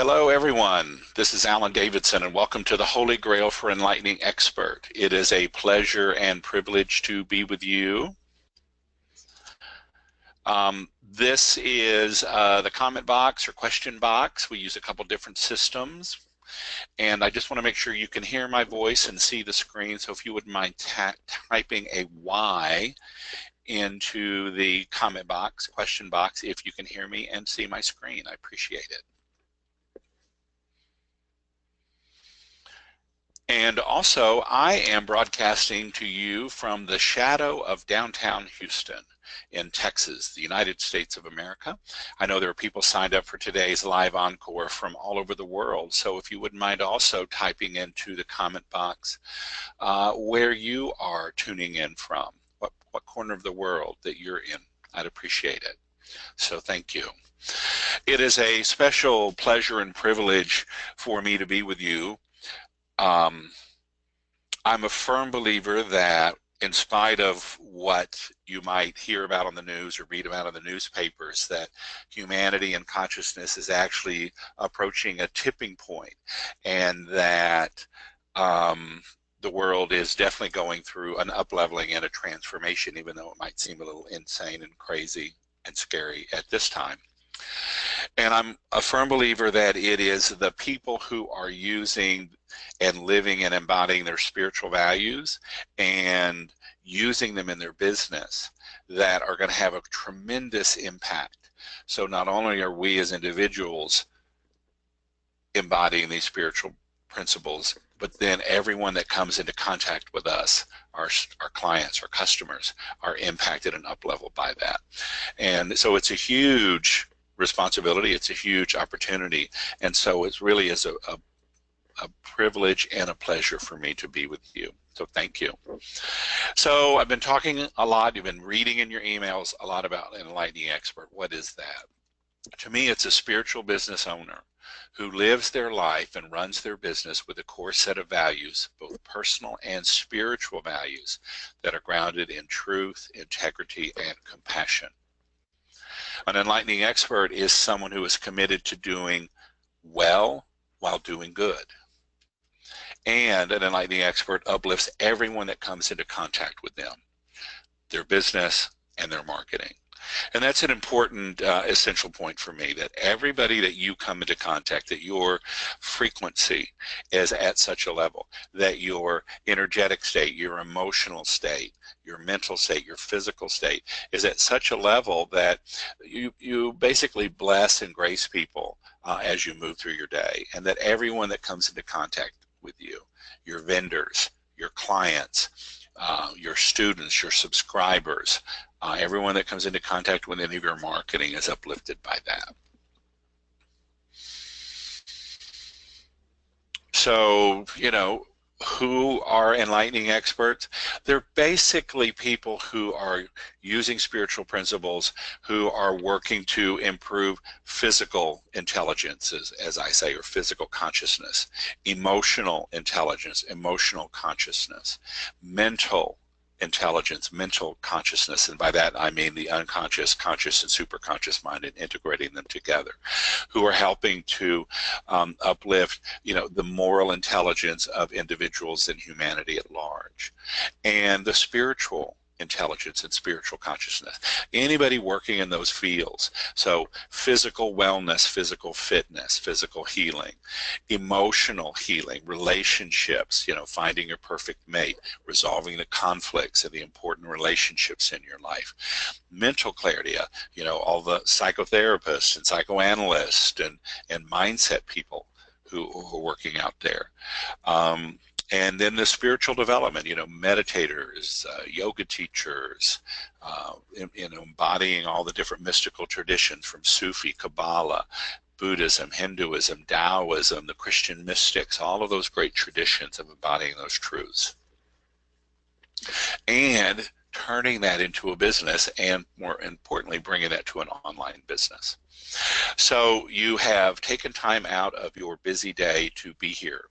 Hello, everyone. This is Alan Davidson, and welcome to the Holy Grail for Enlightening Expert. It is a pleasure and privilege to be with you. This is the comment box or question box. We use a couple different systems, and I just want to make sure you can hear my voice and see the screen. So if you wouldn't mind typing a Y into the comment box, question box, if you can hear me and see my screen, I appreciate it. And also, I am broadcasting to you from the shadow of downtown Houston in Texas, the United States of America. I know there are people signed up for today's live Encore from all over the world, so if you wouldn't mind also typing into the comment box where you are tuning in from, what corner of the world that you're in. I'd appreciate it. So thank you. It is a special pleasure and privilege for me to be with you. I'm a firm believer that in spite of what you might hear about on the news or read about in the newspapers, that humanity and consciousness is actually approaching a tipping point, and that the world is definitely going through an up-leveling and a transformation, even though it might seem a little insane and crazy and scary at this time. And I'm a firm believer that it is the people who are using and living and embodying their spiritual values and using them in their business that are going to have a tremendous impact. So not only are we as individuals embodying these spiritual principles, but then everyone that comes into contact with us, our clients, our customers, are impacted and up-leveled by that. And so it's a huge responsibility, it's a huge opportunity, and so it really is a privilege and a pleasure for me to be with you. So thank you. So I've been talking a lot, you've been reading in your emails a lot about Enlightening Expert. What is that? To me, it's a spiritual business owner who lives their life and runs their business with a core set of values, both personal and spiritual values, that are grounded in truth, integrity, and compassion. An enlightening expert is someone who is committed to doing well while doing good. And an enlightening expert uplifts everyone that comes into contact with them, their business and their marketing. And that's an important essential point for me, that everybody that you come into contact, that your frequency is at such a level, that your energetic state, your emotional state, your mental state, your physical state is at such a level that you basically bless and grace people as you move through your day, and that everyone that comes into contact with you, your vendors, your clients, your students, your subscribers, everyone that comes into contact with any of your marketing is uplifted by that. So, you know, who are enlightening experts? They're basically people who are using spiritual principles, who are working to improve physical intelligence, as I say, or physical consciousness, emotional intelligence, emotional consciousness, mental intelligence, mental consciousness, and by that I mean the unconscious, conscious, and superconscious mind, and integrating them together, who are helping to uplift, you know, the moral intelligence of individuals and humanity at large, and the spiritual intelligence and spiritual consciousness. Anybody working in those fields, so physical wellness, physical fitness, physical healing, emotional healing, relationships, you know, finding your perfect mate, resolving the conflicts and the important relationships in your life, mental clarity, you know, all the psychotherapists and psychoanalysts and mindset people who are working out there. And then the spiritual development, you know, meditators, yoga teachers, you know, embodying all the different mystical traditions from Sufi, Kabbalah, Buddhism, Hinduism, Taoism, the Christian mystics, all of those great traditions of embodying those truths. And turning that into a business, and more importantly, bringing that to an online business. So you have taken time out of your busy day to be here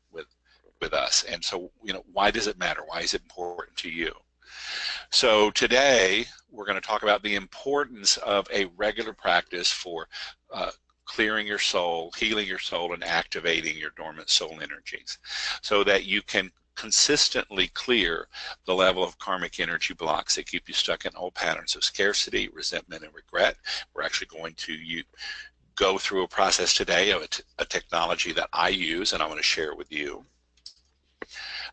with us. And so, you know, why does it matter? Why is it important to you? So today we're going to talk about the importance of a regular practice for clearing your soul, healing your soul, and activating your dormant soul energies so that you can consistently clear the level of karmic energy blocks that keep you stuck in old patterns of scarcity, resentment, and regret. We're actually going to go through a process today of a technology that I use, and I want to share with you.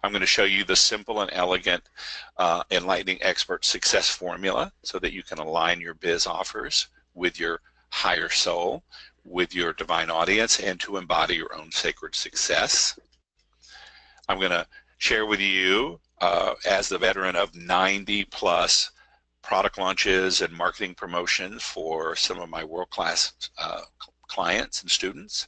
I'm going to show you the simple and elegant Enlightening Expert Success Formula so that you can align your biz offers with your higher soul, with your divine audience, and to embody your own sacred success. I'm going to share with you, as the veteran of 90+ product launches and marketing promotions for some of my world-class clients and students,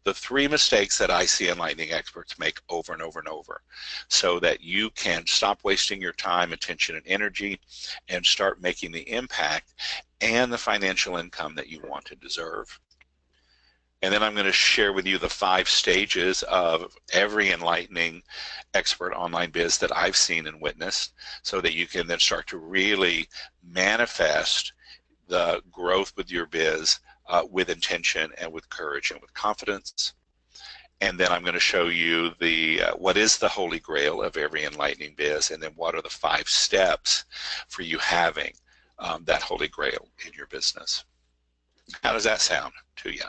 the 3 mistakes that I see enlightening experts make over and over and over so that you can stop wasting your time, attention, and energy and start making the impact and the financial income that you want to deserve. And then I'm going to share with you the 5 stages of every enlightening expert online biz that I've seen and witnessed so that you can then start to really manifest the growth with your biz with intention and with courage and with confidence. And then I'm going to show you what is the holy grail of every enlightening biz, and then what are the 5 steps for you having that holy grail in your business. How does that sound to you?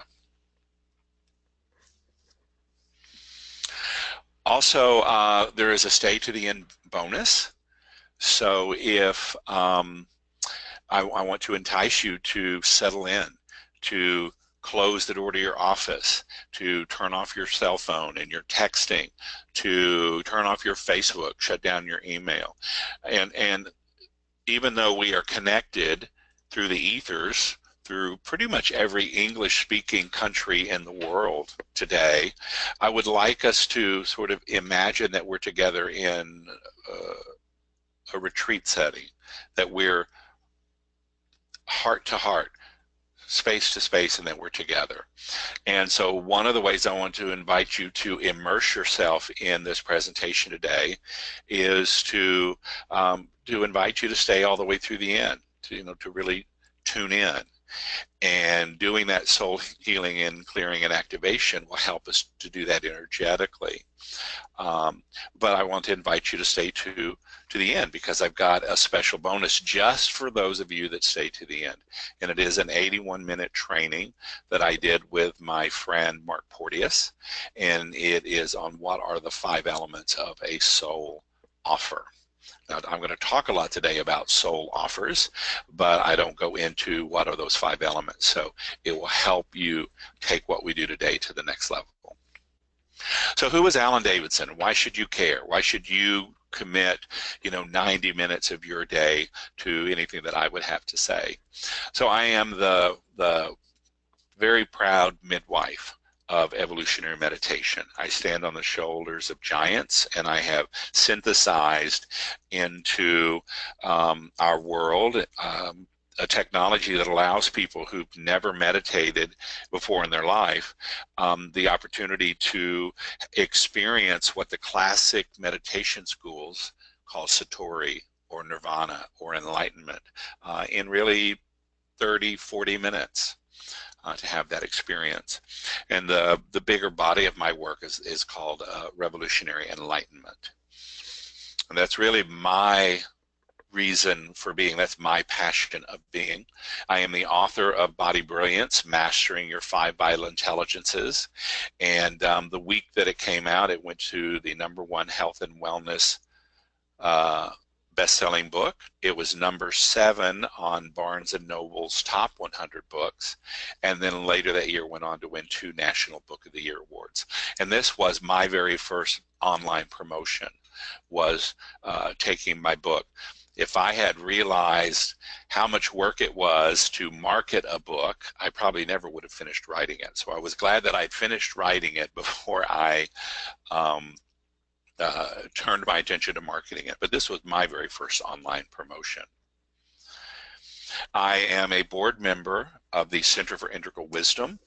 Also, there is a stay to the end bonus. So if I want to entice you to settle in, to close the door to your office, to turn off your cell phone and your texting, to turn off your Facebook, shut down your email. And even though we are connected through the ethers, through pretty much every English-speaking country in the world today, I would like us to sort of imagine that we're together in a retreat setting, that we're heart to heart, space to space, and that we're together. And so one of the ways I want to invite you to immerse yourself in this presentation today is to invite you to stay all the way through the end, to really tune in. And doing that soul healing and clearing and activation will help us to do that energetically. But I want to invite you to stay to the end, because I've got a special bonus just for those of you that stay to the end. And it is an 81-minute training that I did with my friend Mark Porteous. And it is on what are the 5 elements of a soul offer. Now, I'm going to talk a lot today about soul offers, but I don't go into what are those 5 elements. So it will help you take what we do today to the next level. So who is Alan Davidson? Why should you care? Why should you commit 90 minutes of your day to anything that I would have to say? So I am the very proud midwife of evolutionary meditation. I stand on the shoulders of giants, and I have synthesized into our world a technology that allows people who've never meditated before in their life the opportunity to experience what the classic meditation schools call Satori or Nirvana or enlightenment in really 30-40 minutes. To have that experience. And the bigger body of my work is called Revolutionary Enlightenment. And that's really my reason for being. That's my passion of being. I am the author of Body Brilliance, Mastering Your 5 Vital Intelligences. And the week that it came out, it went to the #1 health and wellness best-selling book. It was #7 on Barnes & Noble's top 100 books, and then later that year went on to win 2 National Book of the Year awards. And this was my very first online promotion, was taking my book. If I had realized how much work it was to market a book, I probably never would have finished writing it. So I was glad that I'd finished writing it before I turned my attention to marketing it. But this was my very first online promotion. I am a board member of the Center for Integral Wisdom.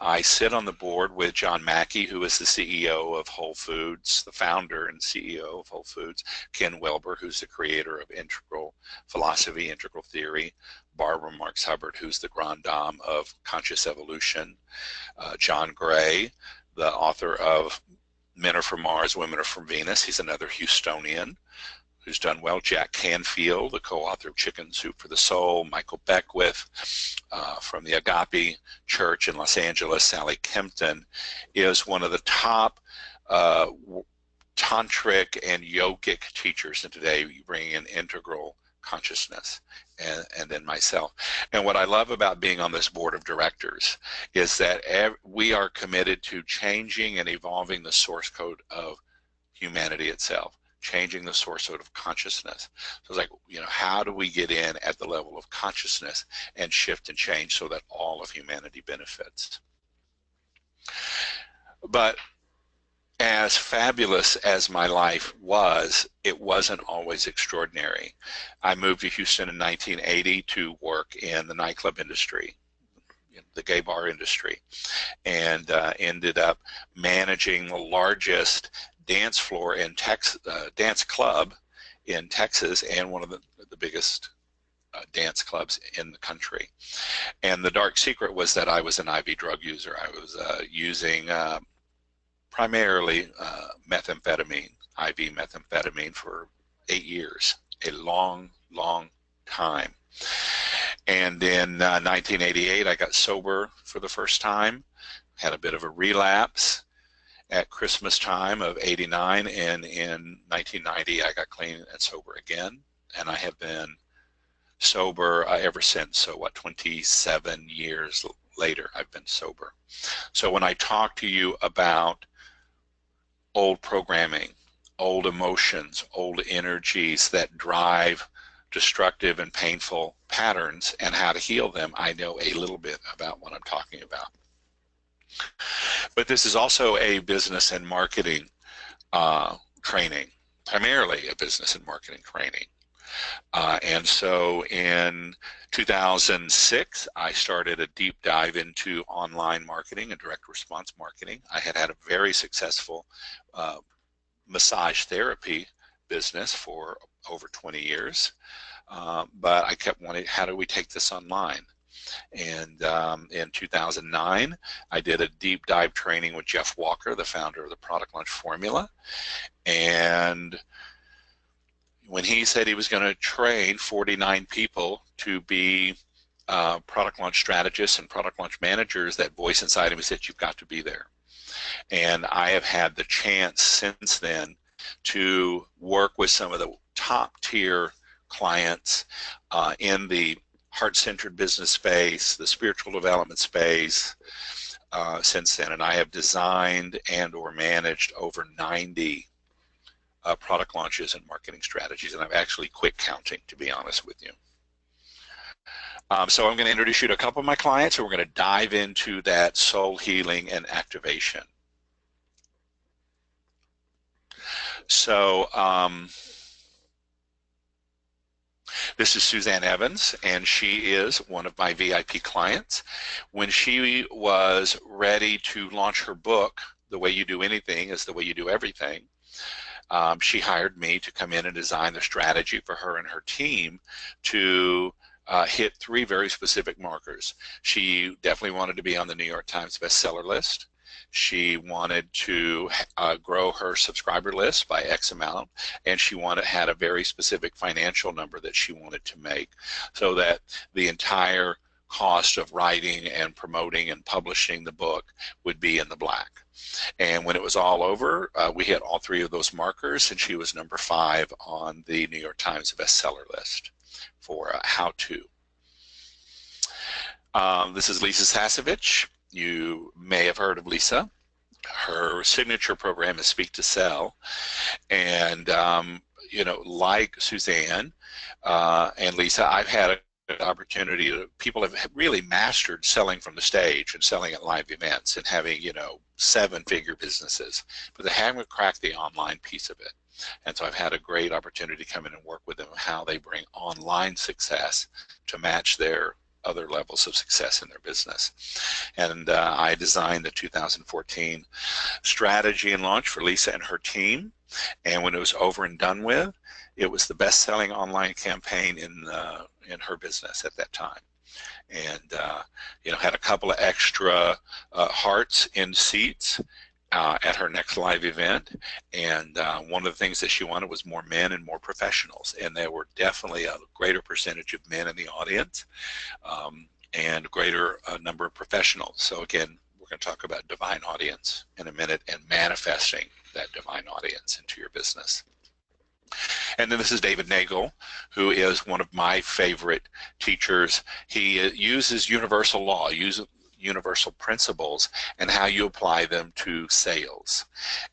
I sit on the board with John Mackey, who is the CEO of Whole Foods, the founder and CEO of Whole Foods, Ken Wilber, who's the creator of integral philosophy, integral theory, Barbara Marx Hubbard, who's the grande dame of conscious evolution, John Gray, the author of Men Are From Mars, Women Are From Venus. He's another Houstonian who's done well. Jack Canfield, the co-author of Chicken Soup for the Soul. Michael Beckwith from the Agape Church in Los Angeles. Sally Kempton is one of the top tantric and yogic teachers, and today you bring in integral consciousness, and then myself. And what I love about being on this board of directors is that we are committed to changing and evolving the source code of humanity itself, changing the source code of consciousness. So it's like, you know, how do we get in at the level of consciousness and shift and change so that all of humanity benefits? But as fabulous as my life was, it wasn't always extraordinary. I moved to Houston in 1980 to work in the nightclub industry, the gay bar industry, and ended up managing the largest dance floor in dance club in Texas, and one of the biggest dance clubs in the country. And the dark secret was that I was an IV drug user. I was using primarily methamphetamine, IV methamphetamine, for 8 years, a long, long time. And in 1988, I got sober for the first time, had a bit of a relapse at Christmas time of '89, and in 1990, I got clean and sober again, and I have been sober ever since. So what, 27 years later, I've been sober. So when I talk to you about old programming, old emotions, old energies that drive destructive and painful patterns and how to heal them, I know a little bit about what I'm talking about. But this is also a business and marketing training, primarily a business and marketing training. And so in 2006, I started a deep dive into online marketing and direct response marketing. I had a very successful massage therapy business for over 20 years, but I kept wanting, how do we take this online? And in 2009, I did a deep dive training with Jeff Walker, the founder of the Product Launch Formula. And when he said he was going to train 49 people to be product launch strategists and product launch managers, that voice inside of me said, you've got to be there. And I have had the chance since then to work with some of the top tier clients in the heart-centered business space, the spiritual development space since then. And I have designed and or managed over 90 product launches and marketing strategies, and I've actually quit counting, to be honest with you. So I'm going to introduce you to a couple of my clients, and we're going to dive into that soul healing and activation. So this is Suzanne Evans, and she is one of my VIP clients. When she was ready to launch her book, The Way You Do Anything is the Way You Do Everything, she hired me to come in and design the strategy for her and her team to hit 3 very specific markers. She definitely wanted to be on the New York Times bestseller list. She wanted to grow her subscriber list by X amount, and she had a very specific financial number that she wanted to make, so that the entire cost of writing and promoting and publishing the book would be in the black. And when it was all over, we hit all 3 of those markers, and she was number 5 on the New York Times bestseller list for how to. This is Lisa Sasevich. You may have heard of Lisa. Her signature program is Speak to Sell, and you know, like Suzanne and Lisa, I've had an opportunity to, people have really mastered selling from the stage and selling at live events and having, you know, 7-figure businesses, but they haven't cracked the online piece of it. And so I've had a great opportunity to come in and work with them on how they bring online success to match their other levels of success in their business. And I designed the 2014 strategy and launch for Lisa and her team. And when it was over and done with, it was the best-selling online campaign in in her business at that time. And had a couple of extra hearts in seats at her next live event, and one of the things that she wanted was more men and more professionals, and there were definitely a greater percentage of men in the audience, and a greater number of professionals. So again, we're going to talk about divine audience in a minute and manifesting that divine audience into your business. And then this is David Nagel, who is one of my favorite teachers. He uses universal law, universal principles, and how you apply them to sales.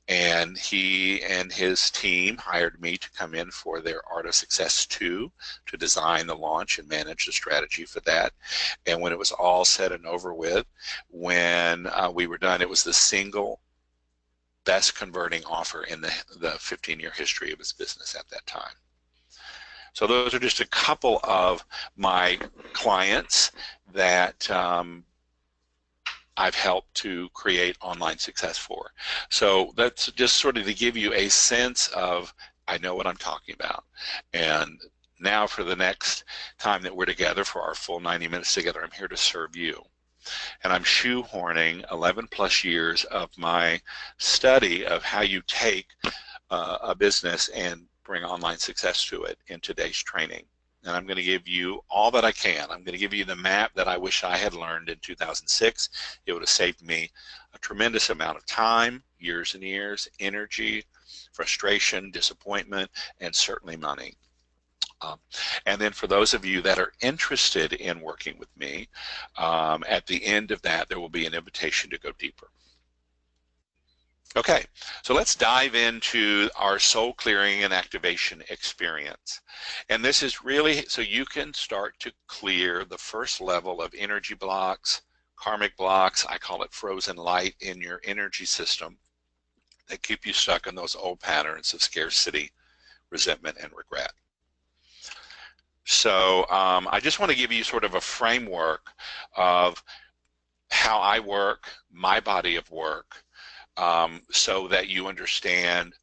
And he and his team hired me to come in for their Art of Success 2 to design the launch and manage the strategy for that. And when it was all said and over with, when we were done, it was the single best converting offer in the 15-year history of his business at that time. So those are just a couple of my clients that I've helped to create online success for. So that's just sort of to give you a sense of, I know what I'm talking about. And now for the next time that we're together for our full 90 minutes together, I'm here to serve you. And I'm shoehorning 11 plus years of my study of how you take a business and bring online success to it in today's training. And I'm going to give you all that I can. I'm going to give you the map that I wish I had learned in 2006. It would have saved me a tremendous amount of time, years and years, energy, frustration, disappointment, and certainly money. And then for those of you that are interested in working with me, at the end of that, there will be an invitation to go deeper. Okay, so let's dive into our soul clearing and activation experience. And this is really so you can start to clear the first level of energy blocks, karmic blocks, I call it frozen light in your energy system that keep you stuck in those old patterns of scarcity, resentment, and regret. So I just want to give you sort of a framework of how I work, my body of work, so that you understand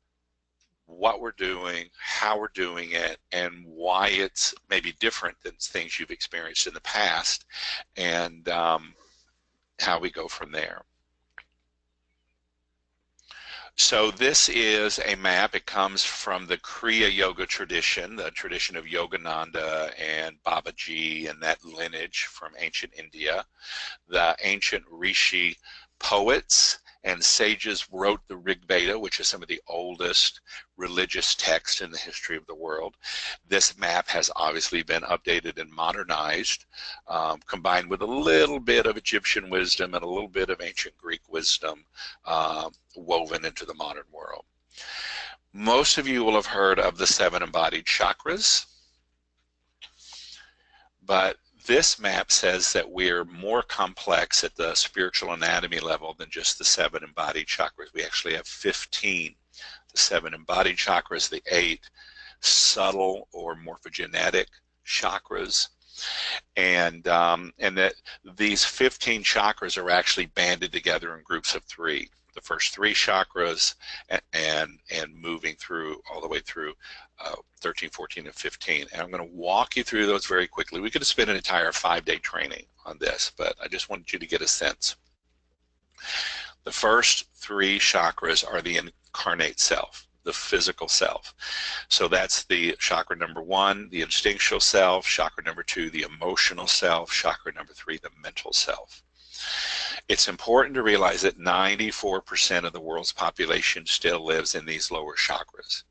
what we're doing, how we're doing it, and why it's maybe different than things you've experienced in the past, and how we go from there. So this is a map. It comes from the Kriya Yoga tradition, the tradition of Yogananda and Babaji and that lineage from ancient India. The ancient Rishi poets and sages wrote the Rig Veda, which is some of the oldest religious texts in the history of the world. This map has obviously been updated and modernized, combined with a little bit of Egyptian wisdom and a little bit of ancient Greek wisdom woven into the modern world. Most of you will have heard of the 7 embodied chakras, but this map says that we're more complex at the spiritual anatomy level than just the 7 embodied chakras. We actually have 15. The 7 embodied chakras, the 8 subtle or morphogenetic chakras, and that these 15 chakras are actually banded together in groups of 3. The first 3 chakras and moving through all the way through 13, 14, and 15. And I'm going to walk you through those very quickly. We could have spent an entire 5-day training on this, but I just wanted you to get a sense. The first 3 chakras are the incarnate self, the physical self. So that's the chakra number 1, the instinctual self, chakra number 2, the emotional self, chakra number 3, the mental self. It's important to realize that 94% of the world's population still lives in these lower chakras.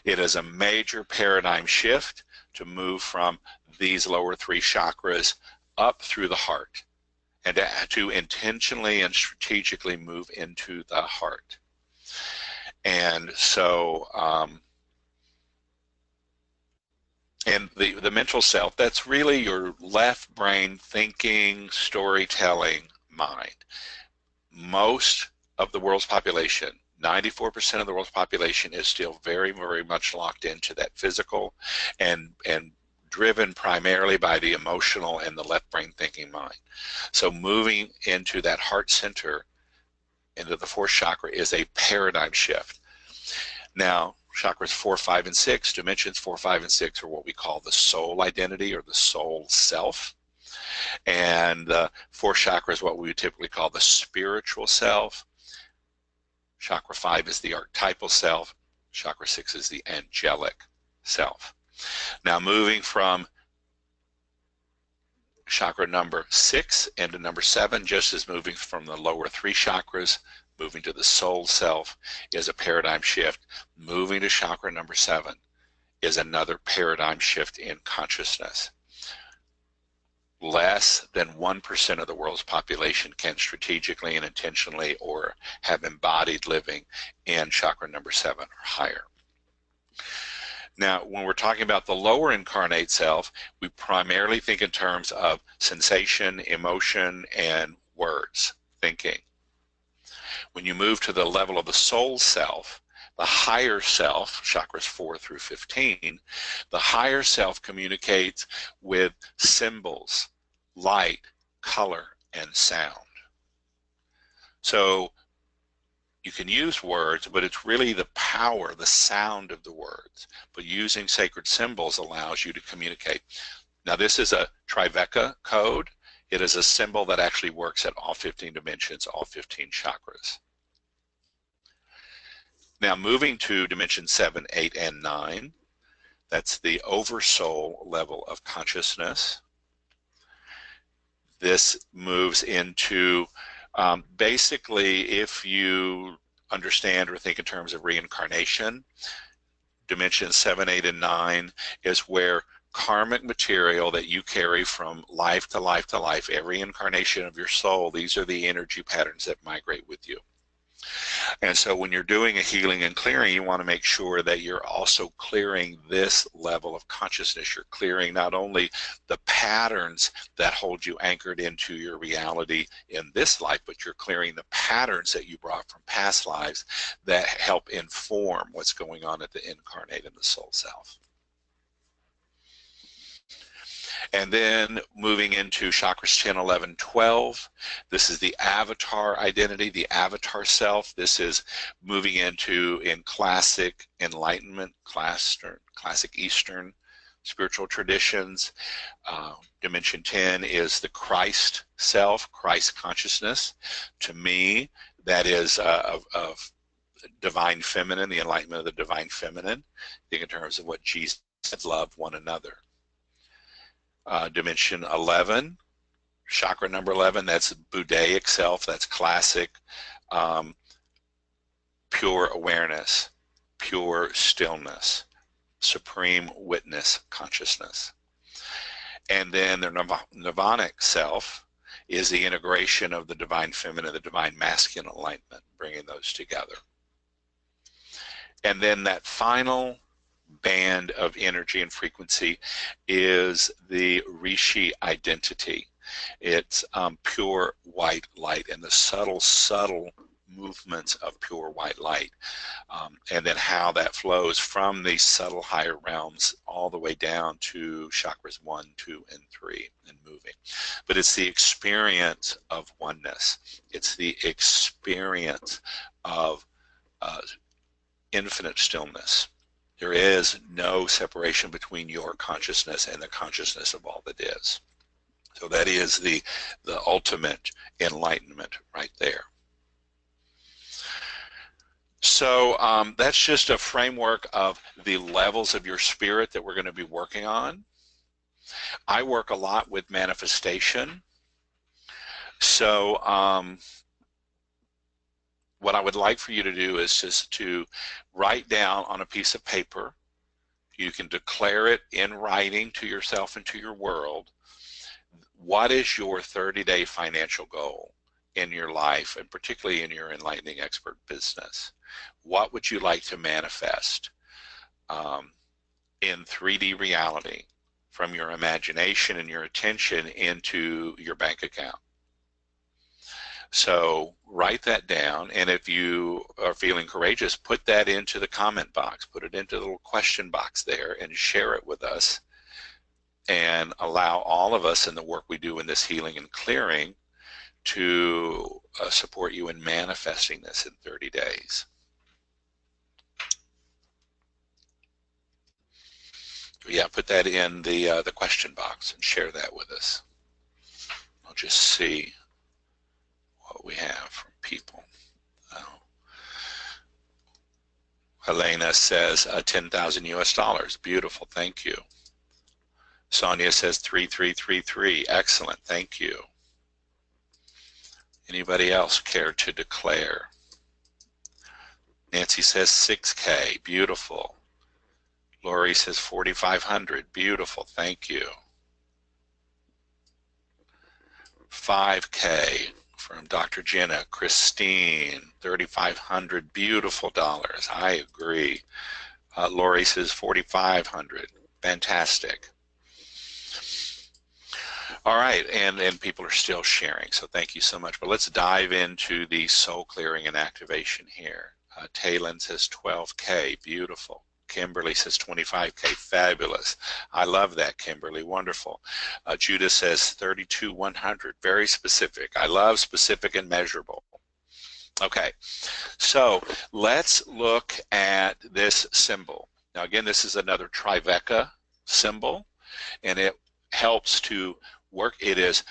It is a major paradigm shift to move from these lower 3 chakras up through the heart and to intentionally and strategically move into the heart. And so, and the mental self, that's really your left brain thinking, storytelling mind. Most of the world's population, 94% of the world's population, is still very, very much locked into that physical and driven primarily by the emotional and the left brain thinking mind. So moving into that heart center, into the 4th chakra, is a paradigm shift. Now, chakras 4, 5, and 6, dimensions 4, 5, and 6 are what we call the soul identity or the soul self. And the fourth chakra is what we would typically call the spiritual self. Chakra 5 is the archetypal self. Chakra 6 is the angelic self. Now moving from chakra number 6 into number 7, just as moving from the lower 3 chakras, moving to the soul self is a paradigm shift. Moving to chakra number 7 is another paradigm shift in consciousness. Less than 1% of the world's population can strategically and intentionally or have embodied living in chakra number 7 or higher. Now, when we're talking about the lower incarnate self, we primarily think in terms of sensation, emotion, and words, thinking. When you move to the level of the soul self, the higher self, chakras 4 through 15, the higher self communicates with symbols, light, color, and sound. So you can use words, but it's really the power, the sound of the words. But using sacred symbols allows you to communicate. Now this is a Triveka code. It is a symbol that actually works at all 15 dimensions, all 15 chakras. Now moving to dimension 7, 8, and 9, that's the oversoul level of consciousness. This moves into basically, if you understand or think in terms of reincarnation, dimensions 7, 8, and 9 is where karmic material that you carry from life to life to life, every incarnation of your soul, these are the energy patterns that migrate with you. And so when you're doing a healing and clearing, you want to make sure that you're also clearing this level of consciousness. You're clearing not only the patterns that hold you anchored into your reality in this life, but you're clearing the patterns that you brought from past lives that help inform what's going on at the incarnate and the soul self. And then moving into chakras 10, 11, 12, this is the avatar identity, the avatar self. This is moving into, in classic enlightenment, classic Eastern spiritual traditions. Dimension 10 is the Christ self, Christ consciousness. To me, that is of divine feminine, the enlightenment of the divine feminine. Think in terms of what Jesus said, love one another. Dimension 11, chakra number 11, that's Buddhaic self, that's classic, pure awareness, pure stillness, supreme witness consciousness. And then the nirvanic self is the integration of the divine feminine, the divine masculine enlightenment, bringing those together. And then that final band of energy and frequency is the Rishi identity. It's pure white light and the subtle movements of pure white light, and then how that flows from these subtle higher realms all the way down to chakras 1, 2, and 3 and moving. But it's the experience of oneness. It's the experience of infinite stillness. There is no separation between your consciousness and the consciousness of all that is. So that is the ultimate enlightenment right there. So that's just a framework of the levels of your spirit that we're going to be working on. I work a lot with manifestation. So what I would like for you to do is just to write down on a piece of paper. You can declare it in writing to yourself and to your world. What is your 30-day financial goal in your life, and particularly in your Enlightening Expert business? What would you like to manifest in 3D reality from your imagination and your attention into your bank account? So write that down, and if you are feeling courageous, put that into the comment box, put it into the little question box there, and share it with us, and allow all of us in the work we do in this healing and clearing to support you in manifesting this in 30 days. Yeah, put that in the question box and share that with us. I'll just see what we have from people. Helena says 10,000 US dollars. Beautiful, thank you. Sonia says 3333. Excellent, thank you. Anybody else care to declare? Nancy says 6K. Beautiful. Lori says 4,500. Beautiful, thank you. 5K from Dr. Jenna. Christine, 3,500. Beautiful dollars. I agree. Lori says 4,500. Fantastic. All right, and people are still sharing, so thank you so much. But let's dive into the soul clearing and activation here. Taylin says 12K. Beautiful. Kimberly says 25K. Fabulous. I love that, Kimberly. Wonderful. Judah says 32,100. Very specific. I love specific and measurable. Okay, so let's look at this symbol. Now again, this is another Tribeca symbol, and it helps to work. It is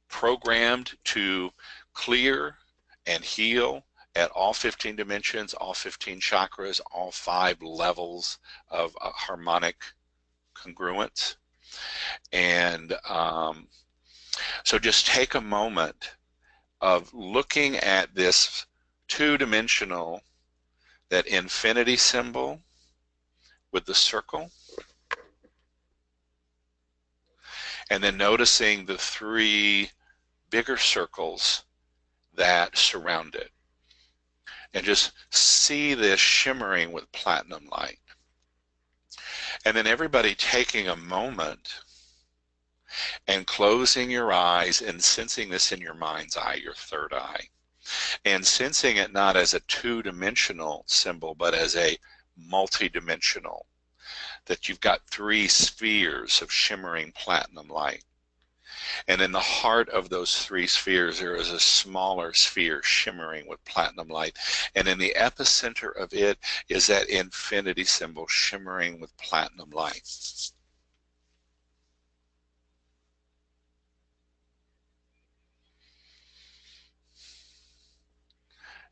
programmed to clear and heal at all 15 dimensions, all 15 chakras, all 5 levels of harmonic congruence. And so just take a moment of looking at this two-dimensional, that infinity symbol with the circle, and then noticing the 3 bigger circles that surround it. And just see this shimmering with platinum light. And then everybody taking a moment and closing your eyes and sensing this in your mind's eye, your third eye. And sensing it not as a two-dimensional symbol, but as a multi-dimensional. That you've got 3 spheres of shimmering platinum light. And in the heart of those 3 spheres, there is a smaller sphere shimmering with platinum light. And in the epicenter of it is that infinity symbol shimmering with platinum light.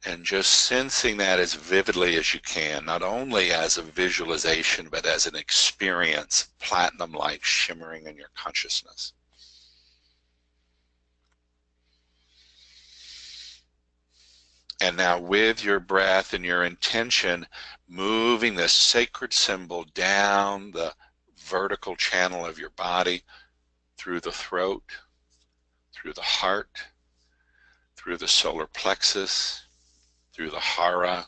And just sensing that as vividly as you can, not only as a visualization, but as an experience, platinum light shimmering in your consciousness. And now with your breath and your intention, moving this sacred symbol down the vertical channel of your body, through the throat, through the heart, through the solar plexus, through the hara,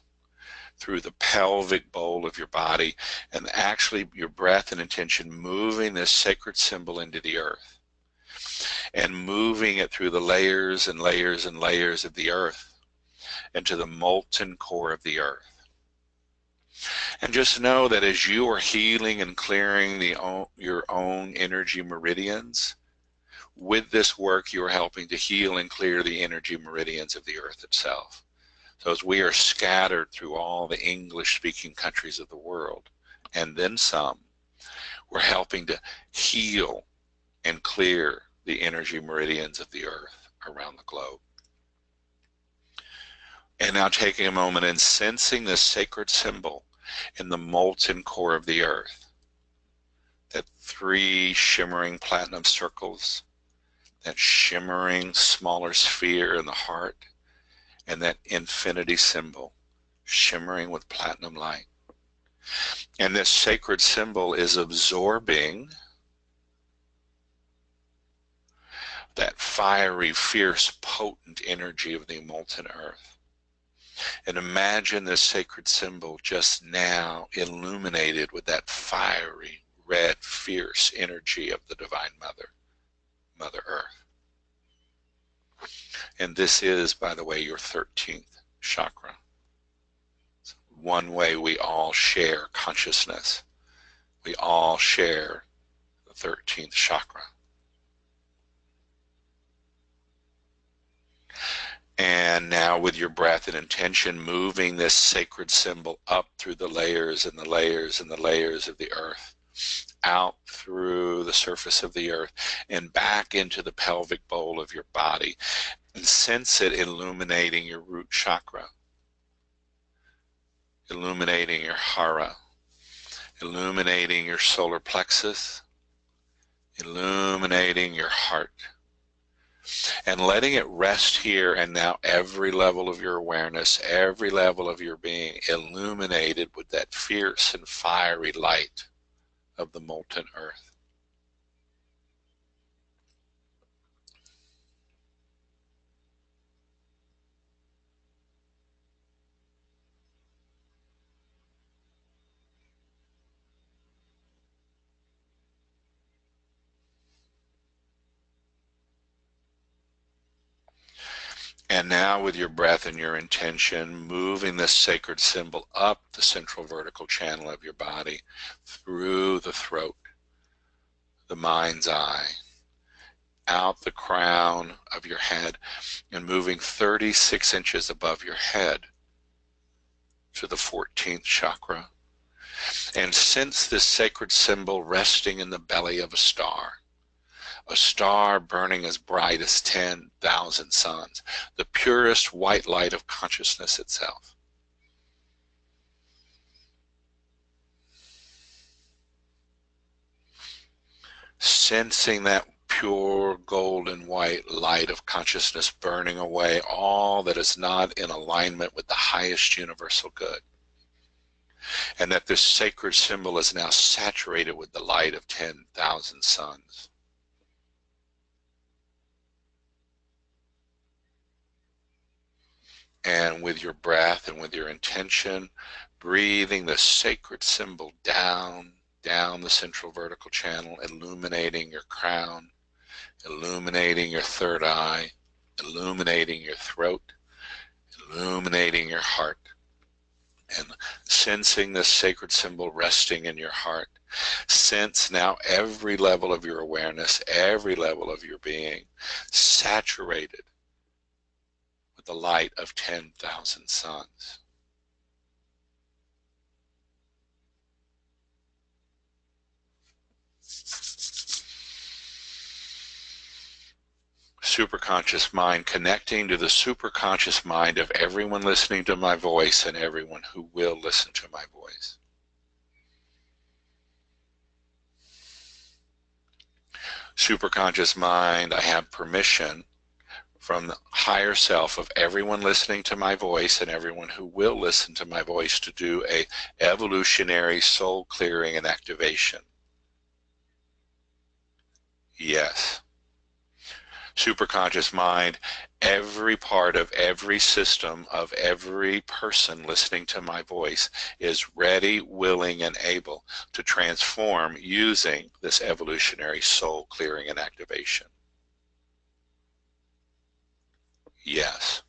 through the pelvic bowl of your body, and actually your breath and intention moving this sacred symbol into the earth, and moving it through the layers and layers and layers of the earth into the molten core of the earth. And just know that as you are healing and clearing your own energy meridians, with this work you are helping to heal and clear the energy meridians of the earth itself. So as we are scattered through all the English-speaking countries of the world, and then some, we're helping to heal and clear the energy meridians of the earth around the globe. And now taking a moment and sensing this sacred symbol in the molten core of the earth, that 3 shimmering platinum circles, that shimmering smaller sphere in the heart, and that infinity symbol shimmering with platinum light. And this sacred symbol is absorbing that fiery, fierce, potent energy of the molten earth. And imagine this sacred symbol just now illuminated with that fiery, red, fierce energy of the Divine Mother, Mother Earth. And this is, by the way, your 13th chakra. It's one way we all share consciousness. We all share the 13th chakra. And now with your breath and intention, moving this sacred symbol up through the layers and the layers and the layers of the earth, out through the surface of the earth and back into the pelvic bowl of your body. And sense it illuminating your root chakra, illuminating your hara, illuminating your solar plexus, illuminating your heart, and letting it rest here. And now every level of your awareness, every level of your being illuminated with that fierce and fiery light of the molten earth. And now with your breath and your intention, moving this sacred symbol up the central vertical channel of your body, through the throat, the mind's eye, out the crown of your head, and moving 36 inches above your head to the 14th chakra. And sense this sacred symbol resting in the belly of a star burning as bright as 10,000 suns, the purest white light of consciousness itself. Sensing that pure golden white light of consciousness burning away all that is not in alignment with the highest universal good. And that this sacred symbol is now saturated with the light of 10,000 suns. And with your breath and with your intention, breathing the sacred symbol down the central vertical channel, illuminating your crown, illuminating your third eye, illuminating your throat, illuminating your heart, and sensing this sacred symbol resting in your heart. Sense now every level of your awareness, every level of your being, saturated with the light of 10,000 suns. Superconscious mind connecting to the superconscious mind of everyone listening to my voice and everyone who will listen to my voice. Superconscious mind, I have permission from the higher self of everyone listening to my voice and everyone who will listen to my voice to do a evolutionary soul clearing and activation. Yes. Superconscious mind, every part of every system of every person listening to my voice is ready, willing, and able to transform using this evolutionary soul clearing and activation. Yes.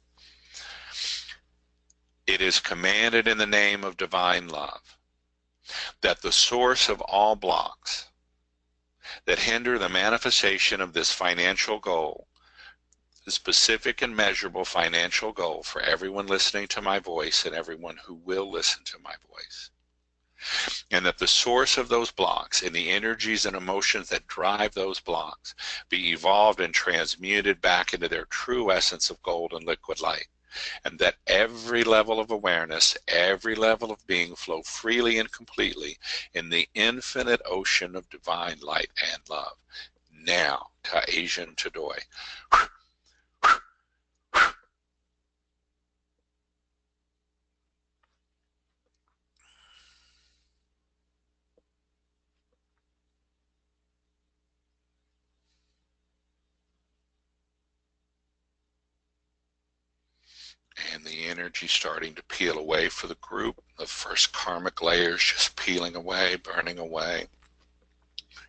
It is commanded in the name of divine love that the source of all blocks that hinder the manifestation of this financial goal, the specific and measurable financial goal for everyone listening to my voice and everyone who will listen to my voice, and that the source of those blocks and the energies and emotions that drive those blocks be evolved and transmuted back into their true essence of gold and liquid light, and that every level of awareness, every level of being flow freely and completely in the infinite ocean of divine light and love. Now, Ta'asian Tadoi. And the energy starting to peel away for the group. The first karmic layers just peeling away, burning away,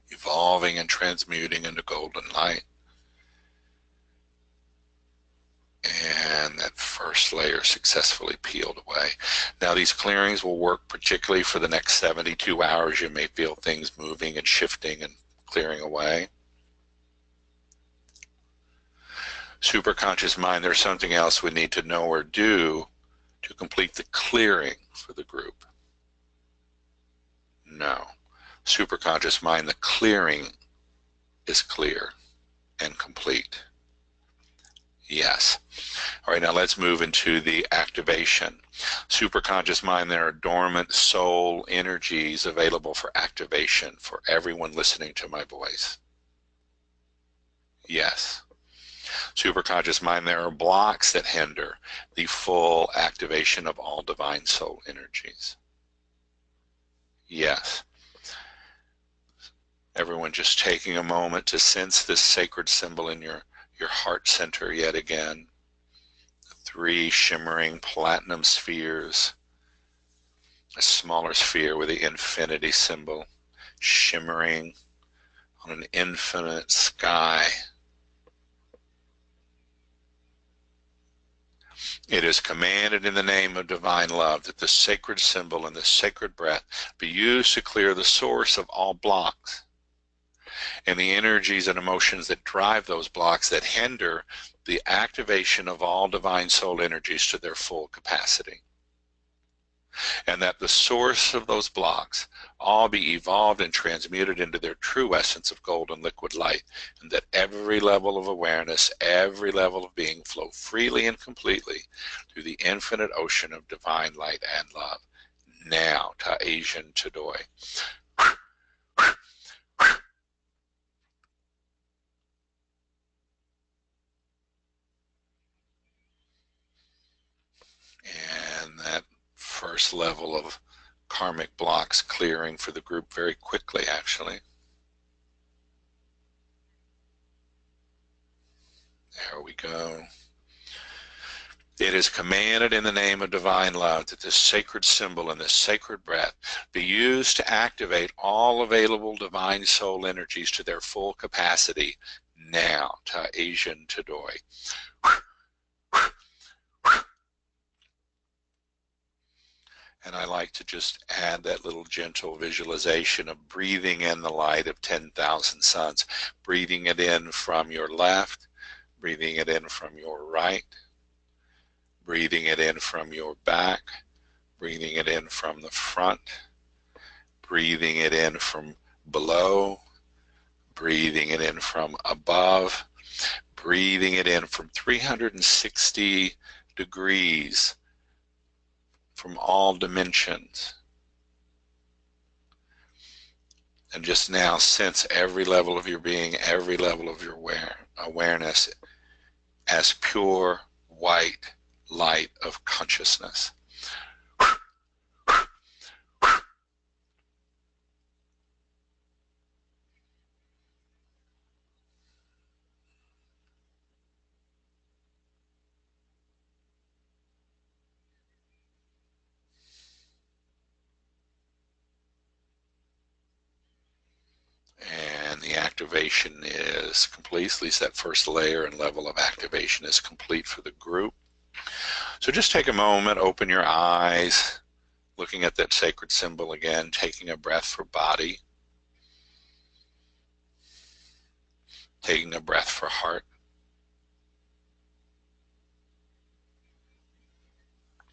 evolving and transmuting into golden light. And that first layer successfully peeled away. Now these clearings will work particularly for the next 72 hours. You may feel things moving and shifting and clearing away. Superconscious mind, there's something else we need to know or do to complete the clearing for the group. No. Superconscious mind, the clearing is clear and complete. Yes. All right, now let's move into the activation. Superconscious mind, there are dormant soul energies available for activation for everyone listening to my voice. Yes. Superconscious mind, there are blocks that hinder the full activation of all divine soul energies. Yes. Everyone just taking a moment to sense this sacred symbol in your heart center yet again. 3 shimmering platinum spheres. A smaller sphere with the infinity symbol shimmering on an infinite sky. It is commanded in the name of divine love that the sacred symbol and the sacred breath be used to clear the source of all blocks and the energies and emotions that drive those blocks that hinder the activation of all divine soul energies to their full capacity. And that the source of those blocks all be evolved and transmuted into their true essence of golden liquid light, and that every level of awareness, every level of being flow freely and completely through the infinite ocean of divine light and love. Now, Ta'asian Tadoi. And that first level of karmic blocks clearing for the group very quickly, actually. There we go. It is commanded in the name of divine love that this sacred symbol and this sacred breath be used to activate all available divine soul energies to their full capacity now, Ta'asian Tadoi. And I like to just add that little gentle visualization of breathing in the light of 10,000 suns, breathing it in from your left, breathing it in from your right, breathing it in from your back, breathing it in from the front, breathing it in from below, breathing it in from above, breathing it in from 360 degrees from all dimensions. And just now sense every level of your being, every level of your awareness as pure white light of consciousness. And the activation is complete, at least that first layer and level of activation is complete for the group. So just take a moment, open your eyes, looking at that sacred symbol again, taking a breath for body, taking a breath for heart,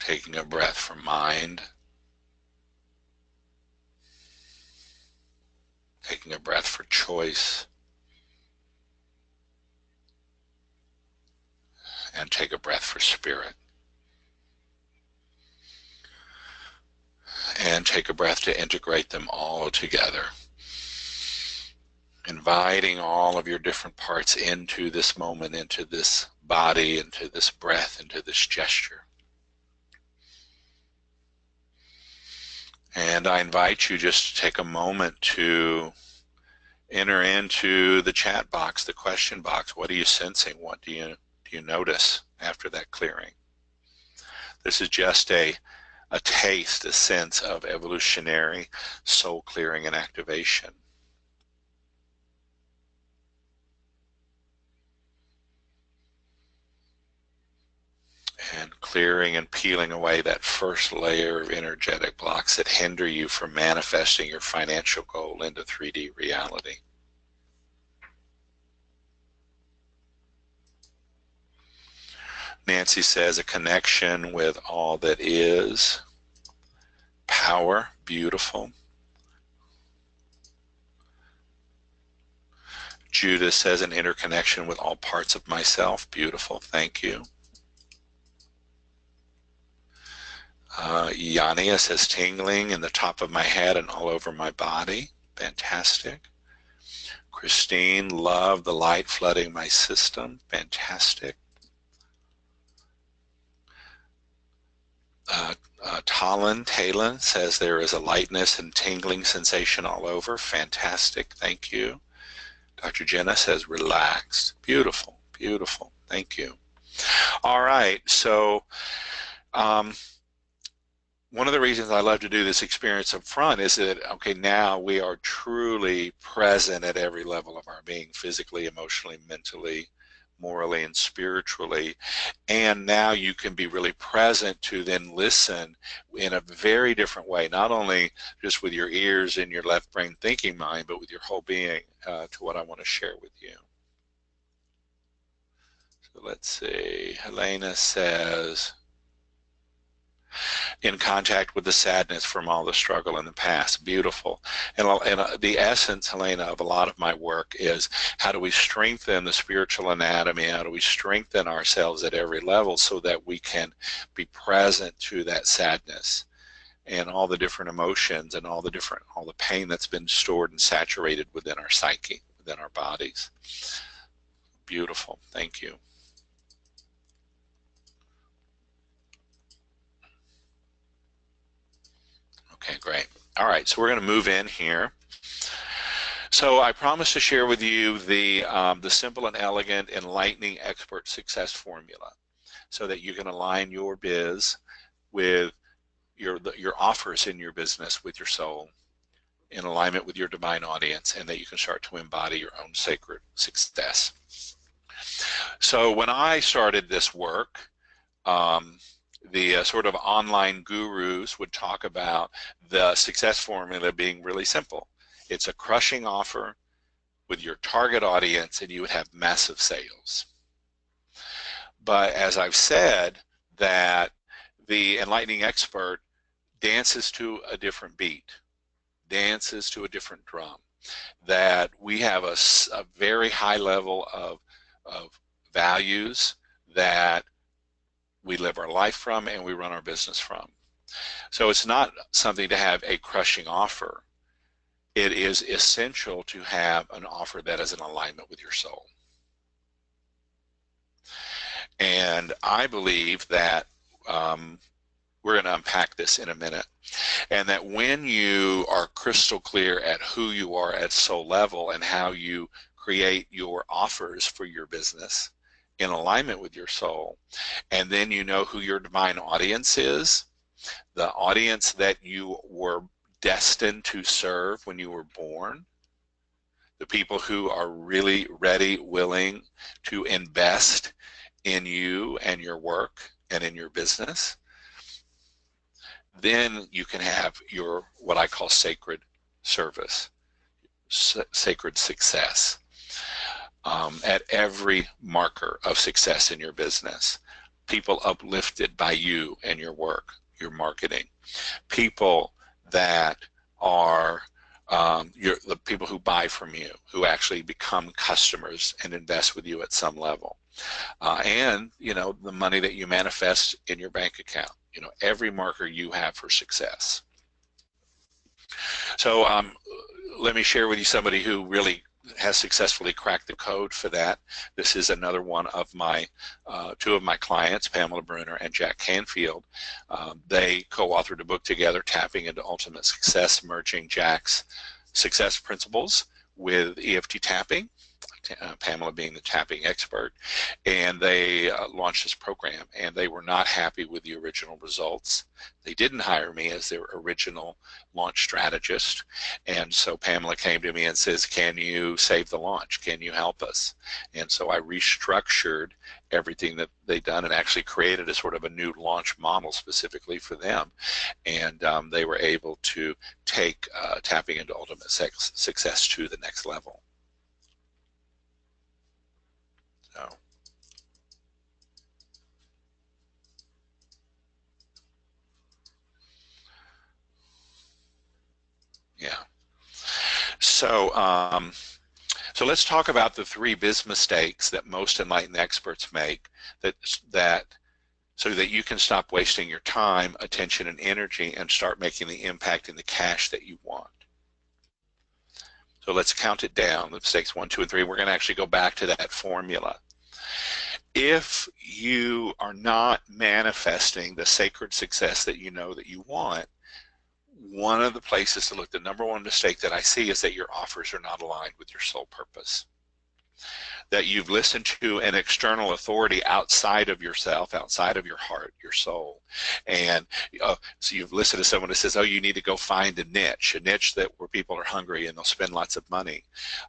taking a breath for mind, taking a breath for choice, and take a breath for spirit. And take a breath to integrate them all together, inviting all of your different parts into this moment, into this body, into this breath, into this gesture. And I invite you just to take a moment to enter into the chat box, the question box. What are you sensing? What do you notice after that clearing? This is just a taste, a sense of evolutionary soul clearing and activation. And clearing and peeling away that first layer of energetic blocks that hinder you from manifesting your financial goal into 3D reality. Nancy says a connection with all that is. Power, beautiful. Judith says an interconnection with all parts of myself. Beautiful. Thank you. Yania says tingling in the top of my head and all over my body. Fantastic. Christine, love the light flooding my system. Fantastic. Talon says there is a lightness and tingling sensation all over. Fantastic. Thank you. Dr. Jenna says relaxed. Beautiful. Beautiful. Thank you. All right. So one of the reasons I love to do this experience up front is that, okay, now we are truly present at every level of our being, physically, emotionally, mentally, morally, and spiritually. And now you can be really present to then listen in a very different way, not only just with your ears and your left brain thinking mind, but with your whole being to what I want to share with you. So let's see. Helena says, in contact with the sadness from all the struggle in the past. Beautiful. And the essence, Helena, of a lot of my work is how do we strengthen the spiritual anatomy? How do we strengthen ourselves at every level so that we can be present to that sadness and all the different emotions and all the pain that's been stored and saturated within our psyche, within our bodies. Beautiful. Thank you. Okay, great. All right, so we're going to move in here. So I promised to share with you the simple and elegant enlightening expert success formula so that you can align your biz with your offers in your business with your soul in alignment with your divine audience, and that you can start to embody your own sacred success. So when I started this work, the sort of online gurus would talk about the success formula being really simple. It's a crushing offer with your target audience and you would have massive sales. But as I've said, that the enlightening expert dances to a different beat, dances to a different drum, that we have a very high level of values that we live our life from and we run our business from. So it's not something to have a crushing offer. It is essential to have an offer that is in alignment with your soul. And I believe that we're going to unpack this in a minute, and that when you are crystal clear at who you are at soul level and how you create your offers for your business in alignment with your soul, and then you know who your divine audience is, the audience that you were destined to serve when you were born, the people who are really ready, willing to invest in you and your work and in your business, then you can have your, what I call sacred service, sacred success. At every marker of success in your business, people uplifted by you and your work, your marketing, people that are the people who buy from you, who actually become customers and invest with you at some level, and the money that you manifest in your bank account. Every marker you have for success. So let me share with you somebody who really has successfully cracked the code for that. This is another one of my two of my clients, Pamela Bruner and Jack Canfield. They co-authored a book together, Tapping into Ultimate Success, merging Jack's success principles with EFT tapping, Pamela being the tapping expert, and they launched this program, and they were not happy with the original results. They didn't hire me as their original launch strategist, and so Pamela came to me and says, can you save the launch? Can you help us? And so I restructured everything that they'd done and actually created a sort of a new launch model specifically for them, and they were able to take Tapping into Ultimate Success to the next level. So. Yeah. So So let's talk about the 3 biz mistakes that most enlightened experts make that so that you can stop wasting your time, attention, and energy and start making the impact and the cash that you want. So let's count it down, the mistakes 1, 2, and 3. We're going to actually go back to that formula. If you are not manifesting the sacred success that you know that you want, one of the places to look, the number 1 mistake that I see is that your offers are not aligned with your soul purpose. That you've listened to an external authority outside of yourself, outside of your heart, your soul. And so you've listened to someone that says, oh, you need to go find a niche that where people are hungry and they'll spend lots of money.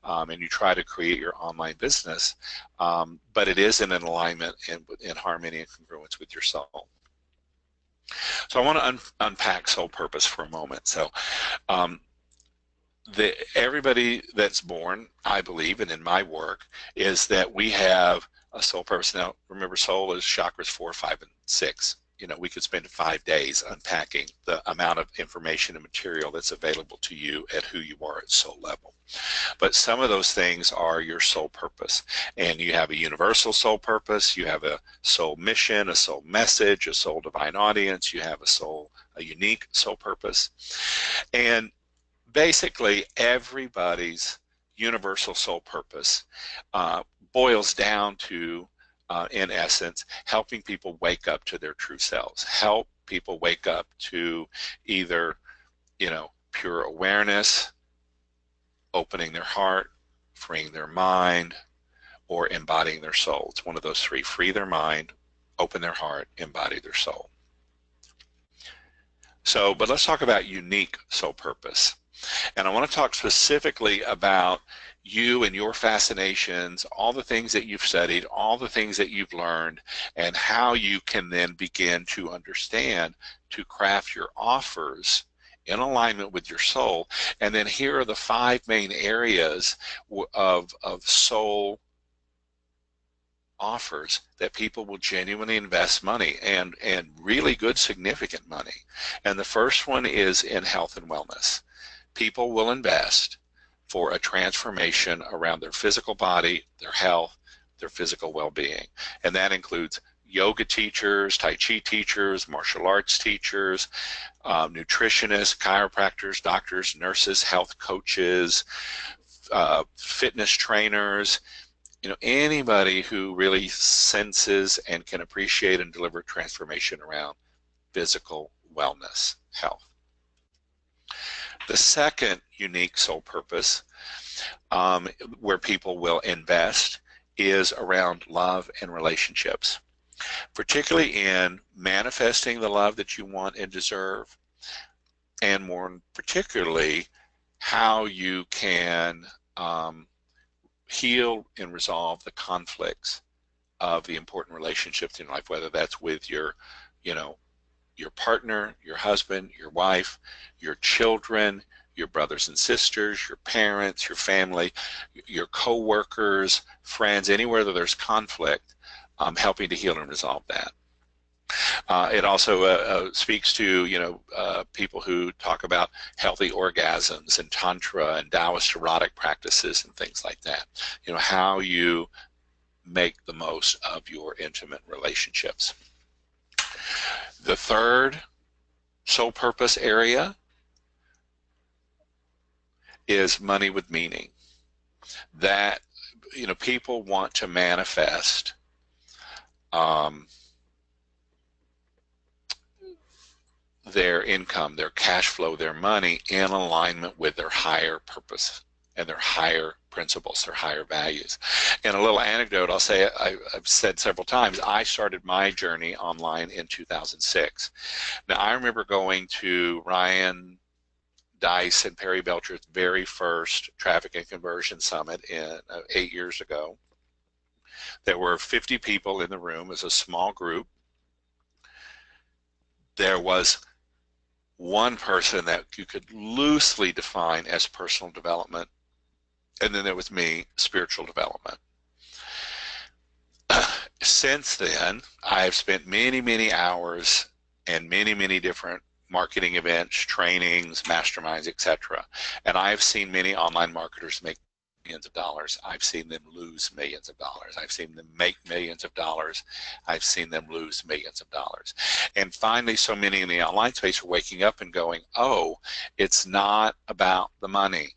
And you try to create your online business, but it is in an alignment and in harmony and congruence with your soul. So I want to unpack soul purpose for a moment. So everybody that's born, I believe, and in my work, is that we have a soul purpose. Now, remember, soul is chakras 4, 5, and 6. You know, we could spend 5 days unpacking the amount of information and material that's available to you at who you are at soul level. But some of those things are your soul purpose. And you have a universal soul purpose, you have a soul mission, a soul message, a soul divine audience, you have a unique soul purpose. And basically, everybody's universal soul purpose boils down to, in essence, helping people wake up to their true selves, help people wake up to either, pure awareness, opening their heart, freeing their mind, or embodying their soul. It's one of those 3: free their mind, open their heart, embody their soul. So, but let's talk about unique soul purpose. And I want to talk specifically about you and your fascinations, all the things that you've studied, all the things that you've learned, and how you can then begin to understand, to craft your offers in alignment with your soul. And then here are the 5 main areas of soul offers that people will genuinely invest money and really good significant money. And the first one is in health and wellness. People will invest for a transformation around their physical body, their health, their physical well-being. And that includes yoga teachers, Tai Chi teachers, martial arts teachers, nutritionists, chiropractors, doctors, nurses, health coaches, fitness trainers, anybody who really senses and can appreciate and deliver transformation around physical wellness, health. The second unique soul purpose where people will invest is around love and relationships, particularly in manifesting the love that you want and deserve, and more particularly how you can heal and resolve the conflicts of the important relationships in life, whether that's with your partner, your husband, your wife, your children, your brothers and sisters, your parents, your family, your co-workers, friends, anywhere that there's conflict, helping to heal and resolve that. It also speaks to, people who talk about healthy orgasms and tantra and Taoist erotic practices and things like that. How you make the most of your intimate relationships. The third soul purpose area is money with meaning. That, people want to manifest their income, their cash flow, their money in alignment with their higher purpose and their higher principles, their higher values. And a little anecdote I'll say, I've said several times, I started my journey online in 2006. Now, I remember going to Ryan Dice and Perry Belcher's very first Traffic and Conversion Summit 8 years ago. There were 50 people in the room. It was a small group. There was one person that you could loosely define as personal development, and then there was me, spiritual development. Since then, I've spent many, many hours and many, many different marketing events, trainings, masterminds, etc. And I've seen many online marketers make millions of dollars. I've seen them lose millions of dollars. I've seen them make millions of dollars. I've seen them lose millions of dollars. And finally, so many in the online space are waking up and going, oh, it's not about the money.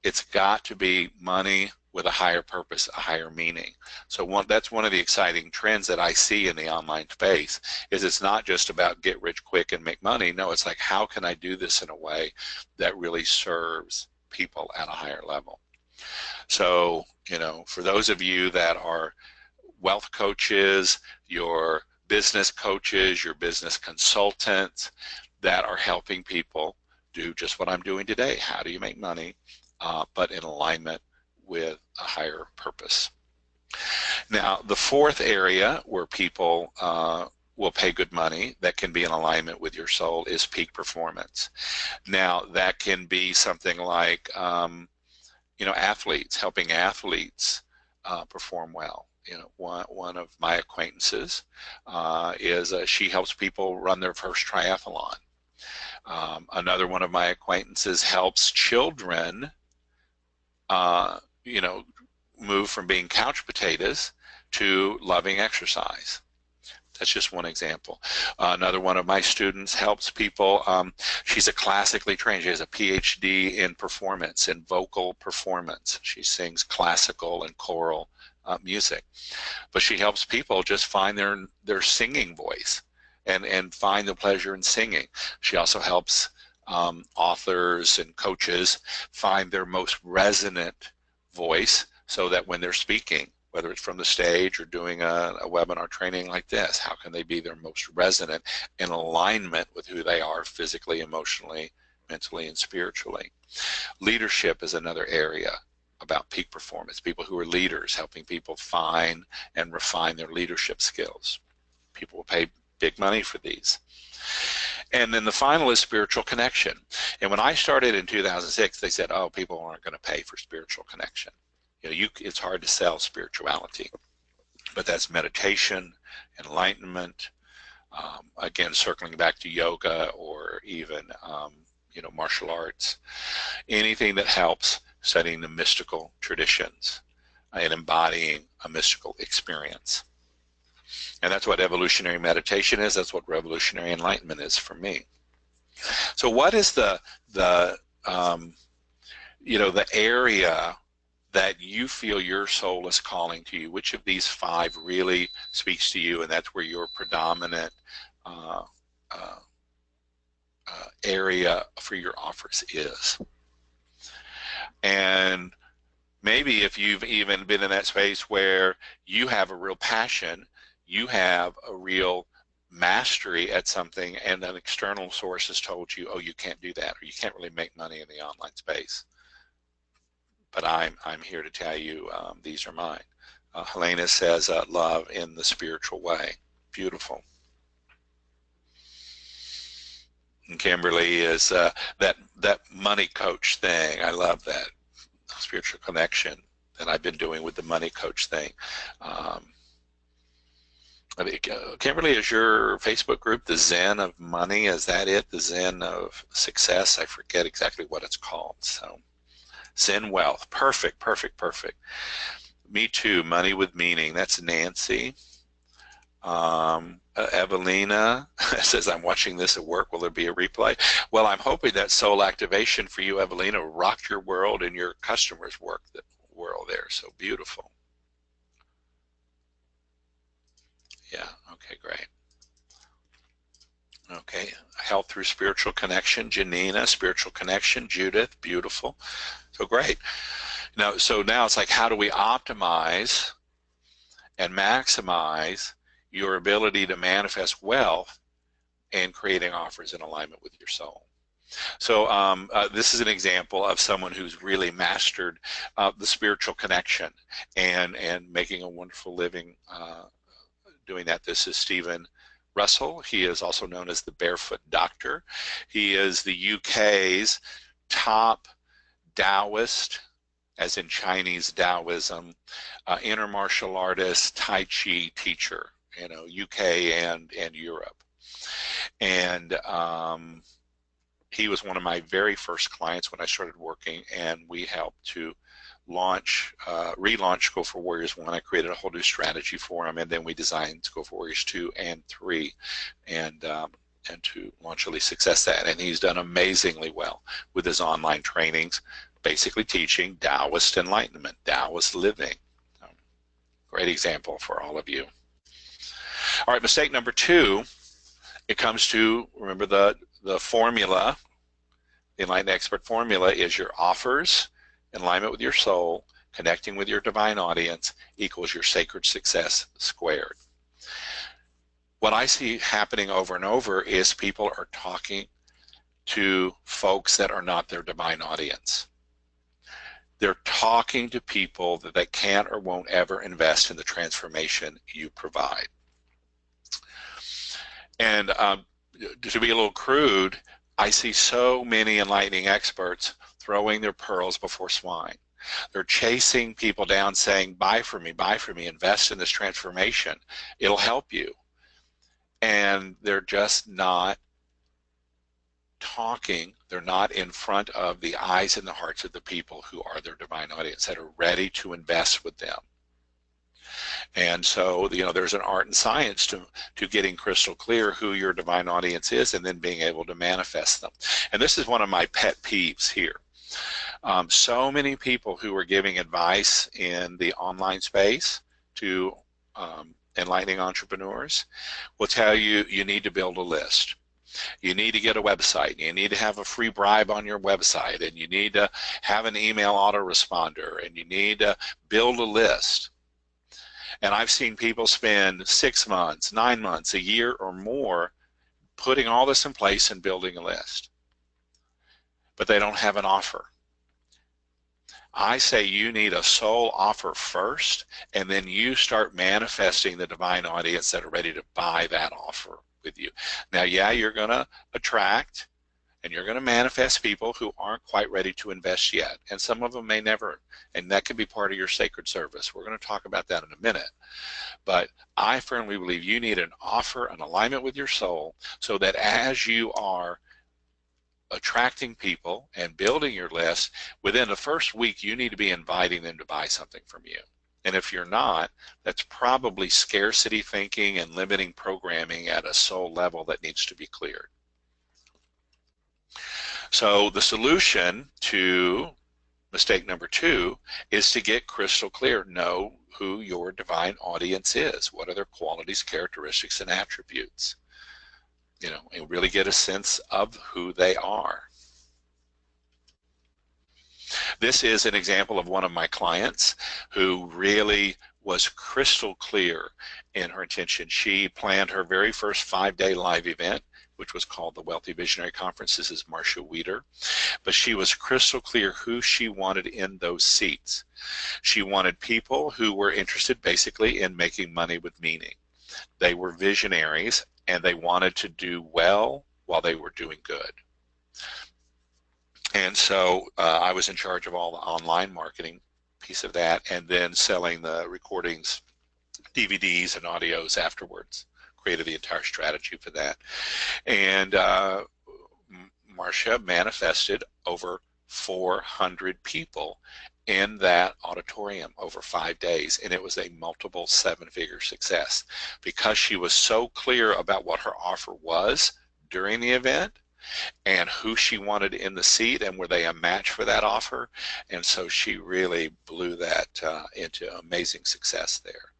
It's got to be money with a higher purpose, a higher meaning. So that's one of the exciting trends that I see in the online space, is it's not just about get rich quick and make money. No, it's like, how can I do this in a way that really serves people at a higher level? So, you know, for those of you that are wealth coaches, your business coaches, your business consultants that are helping people do just what I'm doing today, how do you make money, but in alignment with a higher purpose. Now, the fourth area where people will pay good money that can be in alignment with your soul is peak performance. Now, that can be something like, you know, athletes, helping athletes perform well. You know, one of my acquaintances is she helps people run their first triathlon. Another one of my acquaintances helps children you know, move from being couch potatoes to loving exercise. That's just one example. Another one of my students helps people. She's a classically trained. She has a PhD in performance, in vocal performance. She sings classical and choral music. But she helps people just find their singing voice and find the pleasure in singing. She also helps authors and coaches find their most resonant voice, so that when they're speaking, whether it's from the stage or doing a webinar training like this, how can they be their most resonant in alignment with who they are physically, emotionally, mentally, and spiritually. Leadership is another area about peak performance. People who are leaders, helping people find and refine their leadership skills. People will pay big money for these. And then the final is spiritual connection. And when I started in 2006, they said, oh, people aren't going to pay for spiritual connection. You know, it's hard to sell spirituality. But that's meditation, enlightenment, again, circling back to yoga, or even, you know, martial arts. Anything that helps studying the mystical traditions and embodying a mystical experience. And that's what evolutionary meditation is. That's what revolutionary enlightenment is for me. So what is the you know, the area that you feel your soul is calling to you? Which of these five really speaks to you, and that's where your predominant area for your offers is? And maybe if you've even been in that space where you have a real passion, you have a real mastery at something, and an external source has told you, oh, you can't do that, or you can't really make money in the online space. But I'm here to tell you, these are mine. Helena says, love in the spiritual way. Beautiful. And Kimberly is that money coach thing. I love that spiritual connection that I've been doing with the money coach thing. I think, Kimberly, is your Facebook group the Zen of Money? Is that it? The Zen of Success? I forget exactly what it's called. So, Zen Wealth. Perfect, perfect, perfect. Me too. Money with Meaning. That's Nancy. Evelina says, I'm watching this at work. Will there be a replay? Well, I'm hoping that soul activation for you, Evelina, rocked your world and your customers' world there. So beautiful. Yeah, okay, great. Okay, health through spiritual connection, Janina, spiritual connection, Judith, beautiful. So great. So now it's like, how do we optimize and maximize your ability to manifest wealth and creating offers in alignment with your soul? So this is an example of someone who's really mastered the spiritual connection and making a wonderful living doing that. This is Stephen Russell. He is also known as the Barefoot Doctor. He is the UK's top Taoist, as in Chinese Taoism, inner martial artist, Tai Chi teacher, you know, UK and Europe. And he was one of my very first clients when I started working, and we helped to relaunch School for Warriors 1. I created a whole new strategy for him, and then we designed School for Warriors 2 and 3, and to launch Elite Success that. And he's done amazingly well with his online trainings, basically teaching Taoist enlightenment, Taoist living. Great example for all of you. All right, mistake number 2, it comes to, remember the formula, the Enlightened Expert formula is your offers in alignment with your soul, connecting with your divine audience equals your sacred success squared. What I see happening over and over is people are talking to folks that are not their divine audience. They're talking to people that they can't or won't ever invest in the transformation you provide. And to be a little crude, I see so many enlightening experts throwing their pearls before swine. They're chasing people down saying, buy from me, invest in this transformation. It'll help you. And they're just not talking. They're not in front of the eyes and the hearts of the people who are their divine audience that are ready to invest with them. And so, there's an art and science to getting crystal clear who your divine audience is and then being able to manifest them. And this is one of my pet peeves here. So many people who are giving advice in the online space to enlightening entrepreneurs will tell you, you need to build a list. You need to get a website. You need to have a free bribe on your website, and you need to have an email autoresponder, and you need to build a list. And I've seen people spend 6 months, 9 months, a year or more putting all this in place and building a list. But they don't have an offer. I say you need a soul offer first, and then you start manifesting the divine audience that are ready to buy that offer with you. Now, yeah, you're going to attract and you're going to manifest people who aren't quite ready to invest yet. And some of them may never, and that can be part of your sacred service. We're going to talk about that in a minute. But I firmly believe you need an offer, an alignment with your soul, so that as you are attracting people and building your list, within the first week you need to be inviting them to buy something from you. And if you're not, that's probably scarcity thinking and limiting programming at a soul level that needs to be cleared. So the solution to mistake number 2 is to get crystal clear. Know who your divine audience is. What are their qualities, characteristics, and attributes? And really get a sense of who they are. This is an example of one of my clients who really was crystal clear in her intention. She planned her very first 5-day live event, which was called the Wealthy Visionary Conference. This is Marcia Weeder. But she was crystal clear who she wanted in those seats. She wanted people who were interested basically in making money with meaning. They were visionaries, and they wanted to do well while they were doing good. And so I was in charge of all the online marketing piece of that, and then selling the recordings, DVDs, and audios afterwards. Created the entire strategy for that. And Marcia manifested over 400 people in that auditorium over 5 days, and it was a multiple 7-figure success because she was so clear about what her offer was during the event and who she wanted in the seat, and were they a match for that offer. And so she really blew that into amazing success there.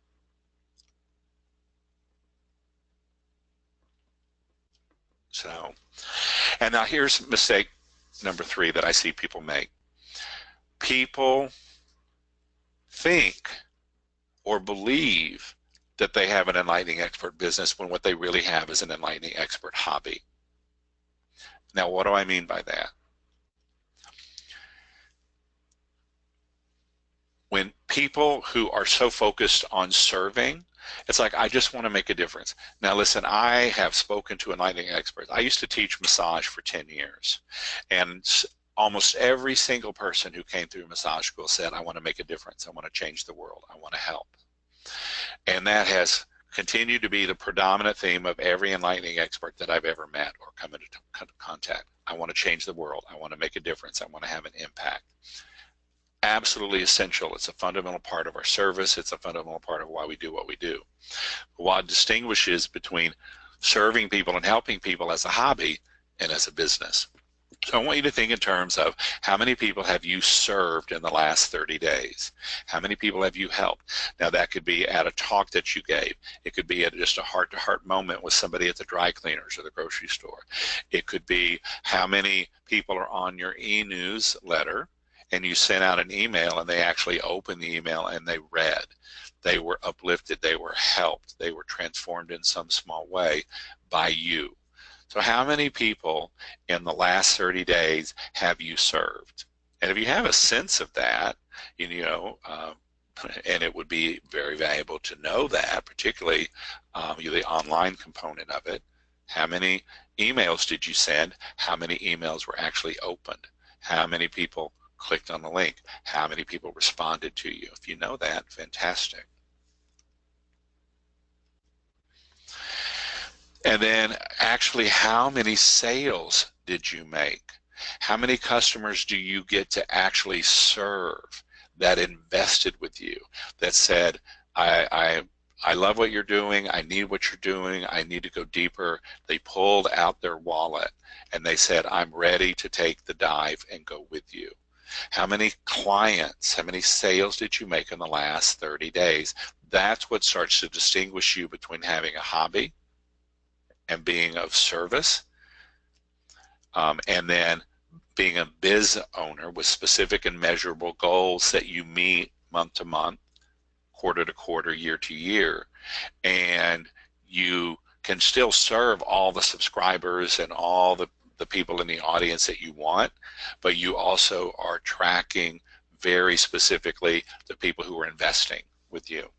So, and now here's mistake number 3 that I see people make. People think or believe that they have an enlightening expert business when what they really have is an enlightening expert hobby. Now, what do I mean by that? When people who are so focused on serving, it's like, I just want to make a difference. Now listen, I have spoken to enlightening experts. I used to teach massage for 10 years, and almost every single person who came through massage school said, I want to make a difference. I want to change the world. I want to help. And that has continued to be the predominant theme of every enlightening expert that I've ever met or come into contact. I want to change the world. I want to make a difference. I want to have an impact. absolutely essential. It's a fundamental part of our service. It's a fundamental part of why we do what we do. What distinguishes between serving people and helping people as a hobby and as a business. So I want you to think in terms of how many people have you served in the last 30 days? How many people have you helped? Now that could be at a talk that you gave. It could be at just a heart-to-heart moment with somebody at the dry cleaners or the grocery store. It could be how many people are on your e-newsletter and you sent out an email and they actually opened the email and they read. They were uplifted, they were helped, they were transformed in some small way by you. So how many people in the last 30 days have you served? And if you have a sense of that, and it would be very valuable to know that, particularly the online component of it. How many emails did you send? How many emails were actually opened? How many people clicked on the link? How many people responded to you? If you know that, fantastic. And then actually, how many sales did you make? How many customers do you get to actually serve that invested with you, that said, I love what you're doing, I need what you're doing, I need to go deeper. They pulled out their wallet and they said, I'm ready to take the dive and go with you. How many clients, how many sales did you make in the last 30 days? That's what starts to distinguish you between having a hobby and being of service, and then being a biz owner with specific and measurable goals that you meet month to month, quarter to quarter, year to year, and you can still serve all the subscribers and all the people in the audience that you want, but you also are tracking very specifically the people who are investing with you.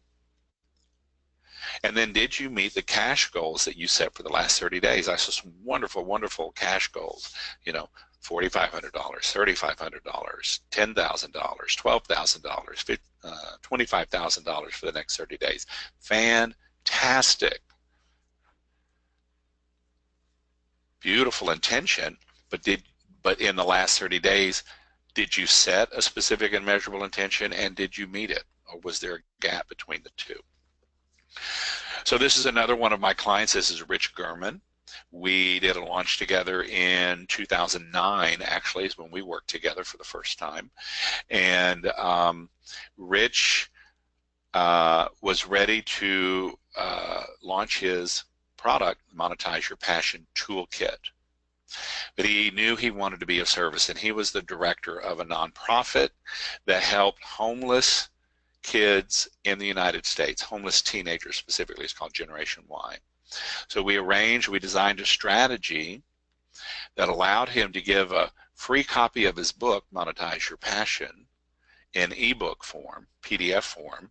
And then did you meet the cash goals that you set for the last 30 days? I saw some wonderful, wonderful cash goals, $4,500, $3,500, $10,000, $12,000, $25,000 for the next 30 days. Fantastic. Beautiful intention, but in the last 30 days, did you set a specific and measurable intention, and did you meet it? Or was there a gap between the two? So this is another one of my clients. This is Rich Gurman. We did a launch together in 2009, actually, is when we worked together for the first time. And Rich was ready to launch his product, Monetize Your Passion Toolkit. But he knew he wanted to be of service, and he was the director of a nonprofit that helped homeless kids in the United States, homeless teenagers specifically. It's called Generation Y. So we designed a strategy that allowed him to give a free copy of his book, Monetize Your Passion, in ebook form, PDF form.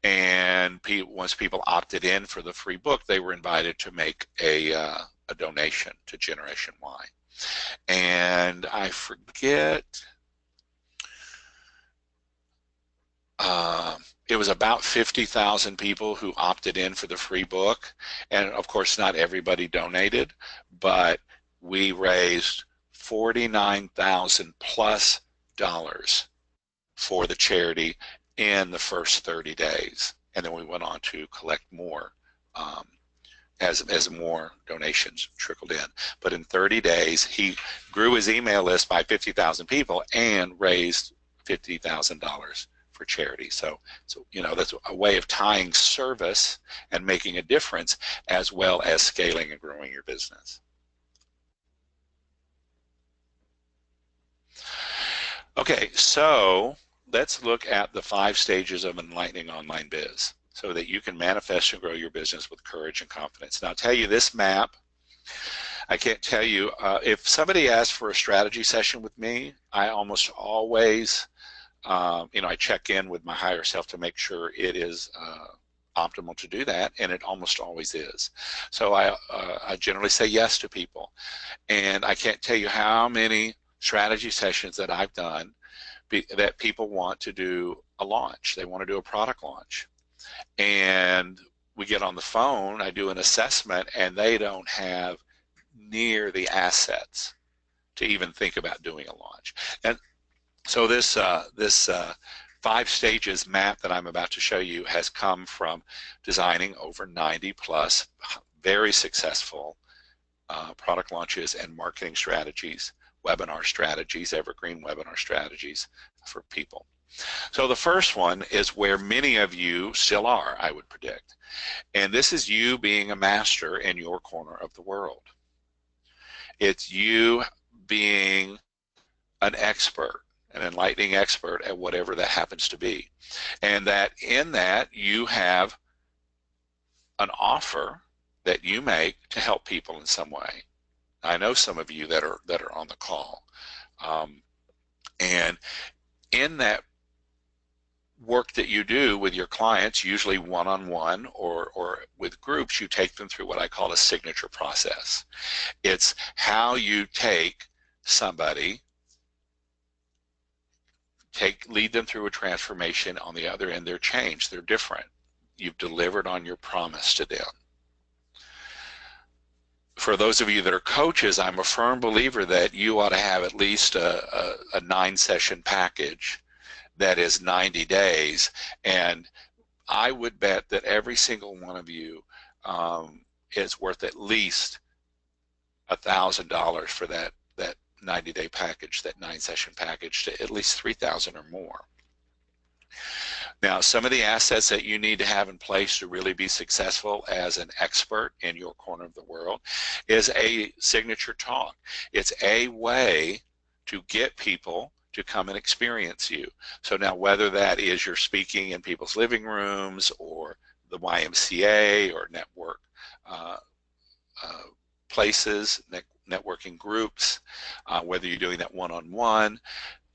And once people opted in for the free book, they were invited to make a donation to Generation Y. And I forget, it was about 50,000 people who opted in for the free book. And of course, not everybody donated, but we raised $49,000 plus for the charity in the first 30 days. And then we went on to collect more as more donations trickled in. But in 30 days, he grew his email list by 50,000 people and raised $50,000 for charity. So that's a way of tying service and making a difference, as well as scaling and growing your business. Okay, so let's look at the 5 stages of enlightening online biz so that you can manifest and grow your business with courage and confidence. Now, I'll tell you this map. I can't tell you, if somebody asks for a strategy session with me, I almost always, I check in with my higher self to make sure it is optimal to do that, and it almost always is. So I generally say yes to people. And I can't tell you how many strategy sessions that I've done that people want to do a launch. They want to do a product launch. And we get on the phone, I do an assessment, and they don't have near the assets to even think about doing a launch. And So this 5 stages map that I'm about to show you has come from designing over 90 plus very successful product launches and marketing strategies, webinar strategies, evergreen webinar strategies for people. So the first one is where many of you still are, I would predict. And this is you being a master in your corner of the world. It's you being an expert, an enlightening expert at whatever that happens to be. And that in that you have an offer that you make to help people in some way. I know some of you that are on the call. And in that work that you do with your clients, usually one-on-one or with groups, you take them through what I call a signature process. It's how you take somebody, lead them through a transformation. On the other end, they're changed, they're different. You've delivered on your promise to them. For those of you that are coaches, I'm a firm believer that you ought to have at least a 9-session package that is 90 days, and I would bet that every single one of you is worth at least $1,000 for that 90-day package, that 9-session package, to at least $3,000 or more. Now, some of the assets that you need to have in place to really be successful as an expert in your corner of the world is a signature talk. It's a way to get people to come and experience you. So now, whether that is you're speaking in people's living rooms or the YMCA or network places, networking groups, whether you're doing that one-on-one,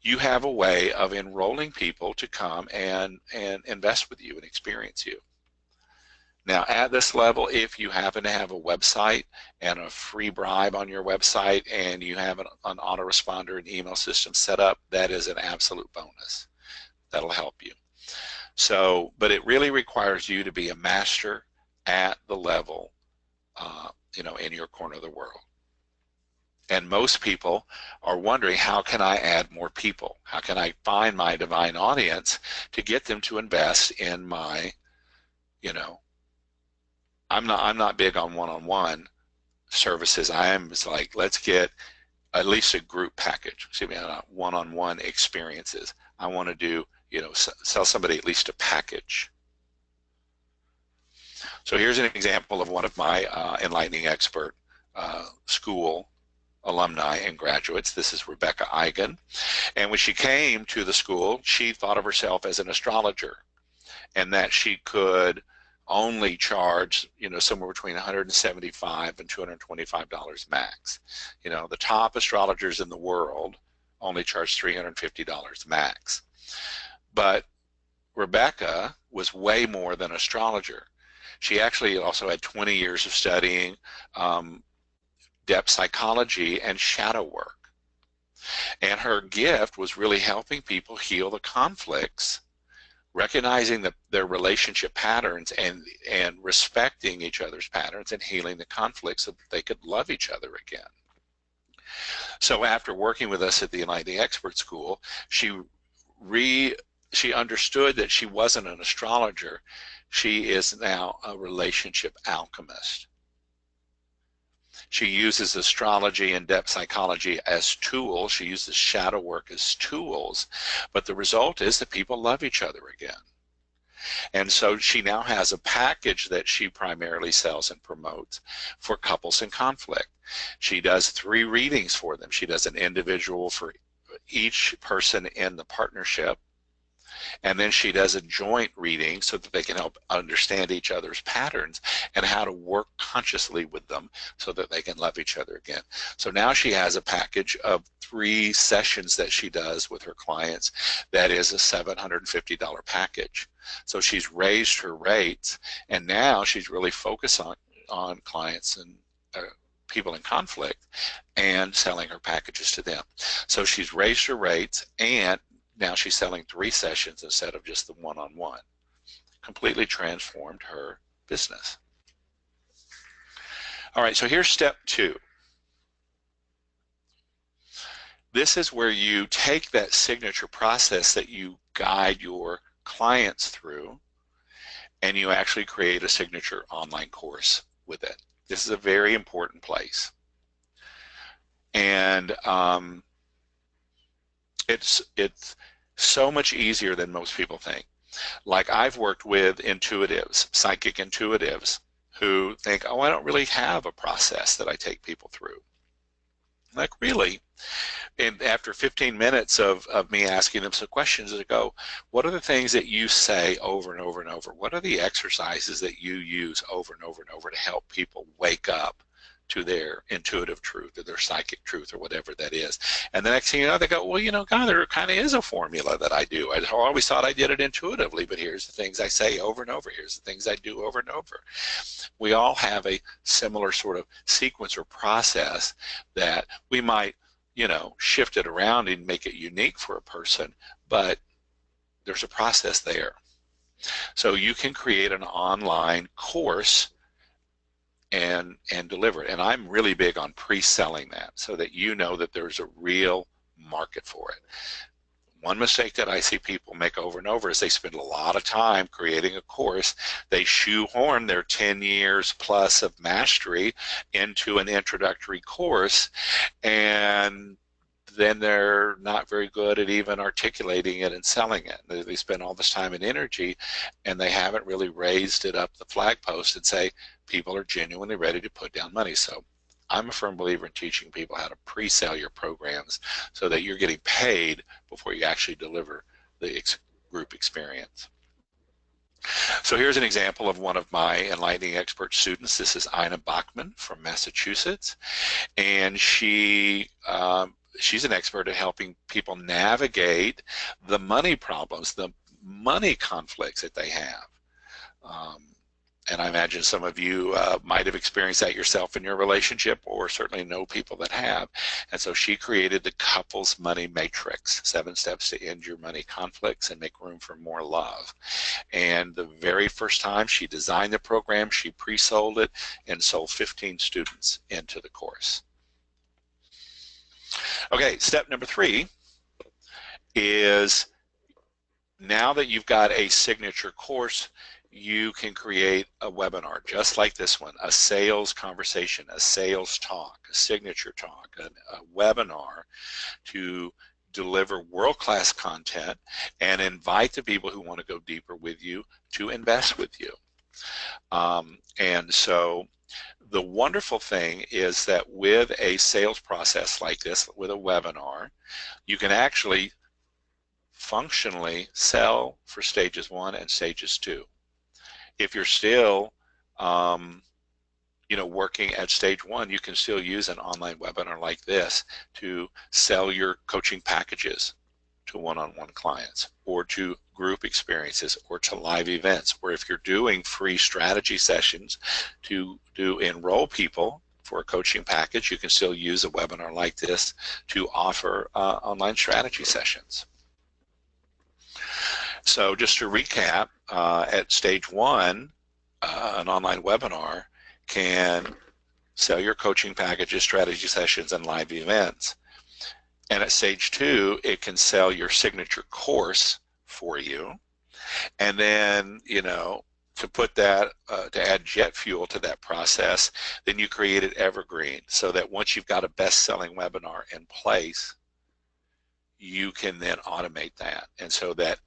you have a way of enrolling people to come and invest with you and experience you. Now, at this level, if you happen to have a website and a free bribe on your website and you have an autoresponder and email system set up, that is an absolute bonus. That'll help you. So, but it really requires you to be a master at the level, in your corner of the world. And most people are wondering, how can I add more people? How can I find my divine audience to get them to invest in my, I'm not big on one-on-one services. I am like, let's get at least a group package. Excuse me, one-on-one experiences. I want to do, sell somebody at least a package. So here's an example of one of my Enlightening Expert school alumni and graduates. This is Rebecca Eigen. And when she came to the school, she thought of herself as an astrologer, and that she could only charge, somewhere between $175 and $225 max. The top astrologers in the world only charge $350 max. But Rebecca was way more than an astrologer. She actually also had 20 years of studying depth psychology and shadow work. And her gift was really helping people heal the conflicts, recognizing their relationship patterns and respecting each other's patterns and healing the conflicts so that they could love each other again. So after working with us at the Enlightening Expert School, she understood that she wasn't an astrologer. She is now a relationship alchemist. She uses astrology and depth psychology as tools. She uses shadow work as tools. But the result is that people love each other again. And so she now has a package that she primarily sells and promotes for couples in conflict. She does 3 readings for them. She does an individual for each person in the partnership. And then she does a joint reading so that they can help understand each other's patterns and how to work consciously with them so that they can love each other again. So now she has a package of 3 sessions that she does with her clients that is a $750 package. So she's raised her rates, and now she's really focused on clients and people in conflict and selling her packages to them. So she's raised her rates, and now she's selling 3 sessions instead of just the one-on-one. Completely transformed her business. All right, so here's step 2. this is where you take that signature process that you guide your clients through, and you actually create a signature online course with it. This is a very important place. And it's so much easier than most people think. Like, I've worked with intuitives, psychic intuitives, who think, oh, I don't really have a process that I take people through. Like, really? And after 15 minutes of me asking them some questions, to go, what are the things that you say over and over and over? What are the exercises that you use over and over and over to help people wake up to their intuitive truth or their psychic truth or whatever that is? And the next thing you know, they go, well, you know, God, there kind of is a formula that I do. I always thought I did it intuitively, but here's the things I say over and over. Here's the things I do over and over. We all have a similar sort of sequence or process that we might, you know, shift it around and make it unique for a person, but there's a process there. So you can create an online course and deliver it. And I'm really big on pre-selling that so that you know that there's a real market for it. One mistake that I see people make over and over is they spend a lot of time creating a course. They shoehorn their 10 years plus of mastery into an introductory course, and then they're not very good at even articulating it and selling it. They spend all this time and energy, and they haven't really raised it up the flagpost and say, people are genuinely ready to put down money. So I'm a firm believer in teaching people how to pre-sell your programs so that you're getting paid before you actually deliver the group experience. So here's an example of one of my Enlightening Expert students. This is Ina Bachman from Massachusetts, and she's an expert at helping people navigate the money problems, the money conflicts that they have. And I imagine some of you might have experienced that yourself in your relationship, or certainly know people that have. And so she created the Couples Money Matrix, 7 steps to end your money conflicts and make room for more love. And the very first time she designed the program, she pre-sold it and sold 15 students into the course. Okay, step number 3 is, now that you've got a signature course, you can create a webinar just like this one, a sales conversation, a sales talk, a signature talk, a webinar to deliver world-class content and invite the people who want to go deeper with you to invest with you. And so the wonderful thing is that with a sales process like this, with a webinar, you can actually functionally sell for stages 1 and stages 2. If you're still working at stage 1, you can still use an online webinar like this to sell your coaching packages to one-on-one clients, or to group experiences, or to live events. Or if you're doing free strategy sessions to enroll people for a coaching package, you can still use a webinar like this to offer online strategy sessions. So just to recap, at stage 1, an online webinar can sell your coaching packages, strategy sessions, and live events. And at stage 2, it can sell your signature course for you. And then, to put that, to add jet fuel to that process, then you created Evergreen, so that once you've got a best-selling webinar in place, you can then automate that. And so that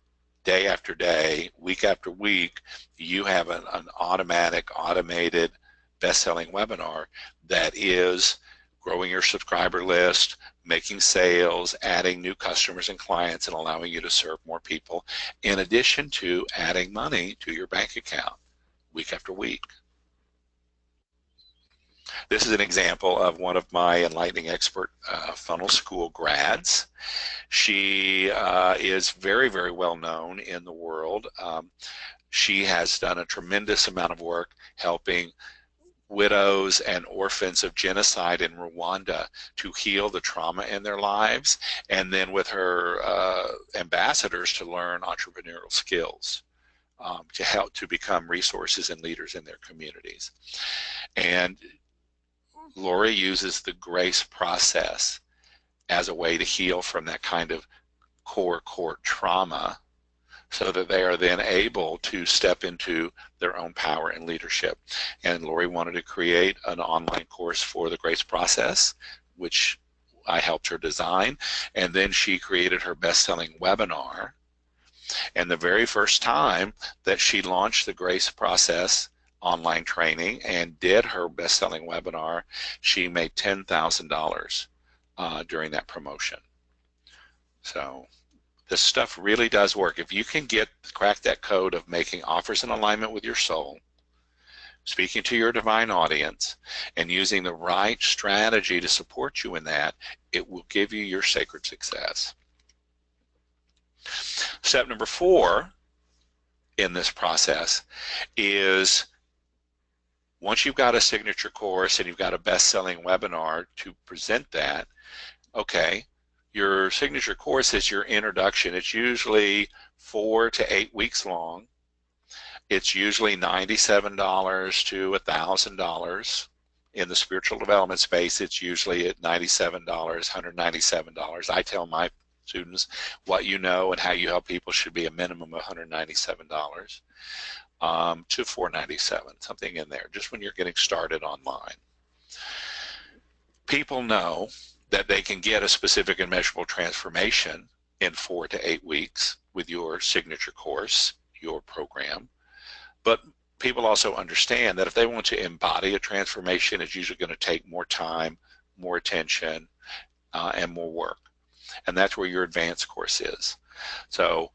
day after day, week after week, you have an automated best-selling webinar that is growing your subscriber list, making sales, adding new customers and clients, and allowing you to serve more people, in addition to adding money to your bank account week after week. This is an example of one of my Enlightening Expert Funnel School grads. She is very, very well known in the world. She has done a tremendous amount of work helping widows and orphans of genocide in Rwanda to heal the trauma in their lives, and then with her ambassadors to learn entrepreneurial skills to help to become resources and leaders in their communities. And Lori uses the GRACE process, as a way to heal from that kind of core trauma, so that they are then able to step into their own power and leadership. And Lori wanted to create an online course for the Grace process, which I helped her design. And then she created her best-selling webinar. And the very first time that she launched the Grace process online training and did her best-selling webinar, she made $10,000 during that promotion. So this stuff really does work. If you can crack that code of making offers in alignment with your soul, speaking to your divine audience, and using the right strategy to support you in that, it will give you your sacred success. Step number 4 in this process is, once you've got a signature course and you've got a best-selling webinar to present that, okay, your signature course is your introduction. It's usually 4 to 8 weeks long. It's usually $97 to $1,000. In the spiritual development space, it's usually at $97, $197. I tell my students what you know and how you help people should be a minimum of $197 to $497, something in there, just when you're getting started online. People know that they can get a specific and measurable transformation in 4 to 8 weeks with your signature course, your program. But people also understand that if they want to embody a transformation, it's usually going to take more time, more attention, and more work. And that's where your advanced course is. So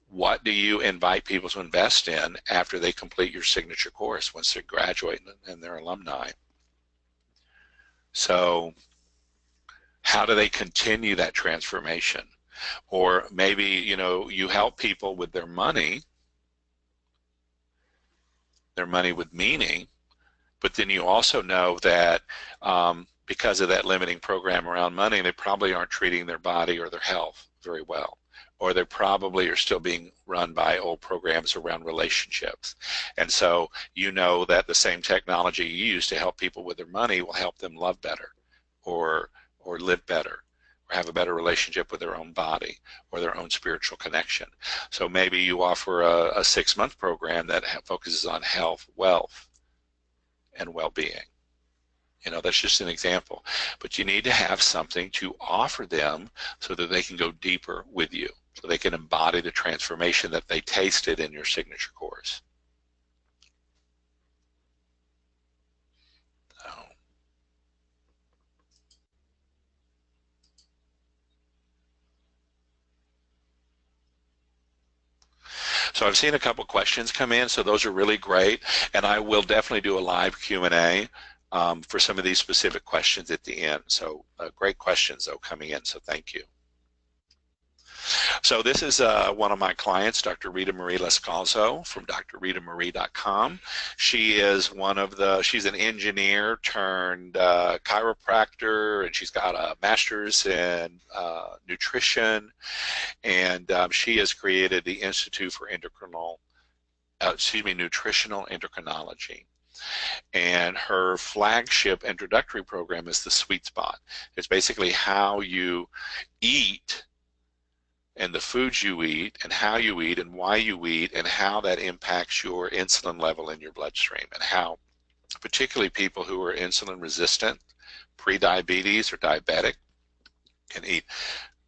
what do you invite people to invest in after they complete your signature course, once they're graduating and they're alumni? So how do they continue that transformation? Or maybe, you help people with their money with meaning, but then you also know that because of that limiting program around money, they probably aren't treating their body or their health very well, or they probably are still being run by old programs around relationships. And so you know that the same technology you use to help people with their money will help them love better, or live better, or have a better relationship with their own body or their own spiritual connection. So maybe you offer a 6-month program that focuses on health, wealth, and well-being. That's just an example. But you need to have something to offer them so that they can go deeper with you, so they can embody the transformation that they tasted in your signature course. So I've seen a couple questions come in, so those are really great, and I will definitely do a live Q&A for some of these specific questions at the end. So great questions, though, coming in, so thank you. So this is one of my clients, Dr. Rita Marie Lescalzo from drritamarie.com. She is she's an engineer turned chiropractor, and she's got a master's in nutrition, and she has created the Institute for Nutritional Endocrinology. And her flagship introductory program is the Sweet Spot. It's basically how you eat, and the foods you eat, and how you eat, and why you eat, and how that impacts your insulin level in your bloodstream, and how particularly people who are insulin resistant, pre-diabetes or diabetic, can eat.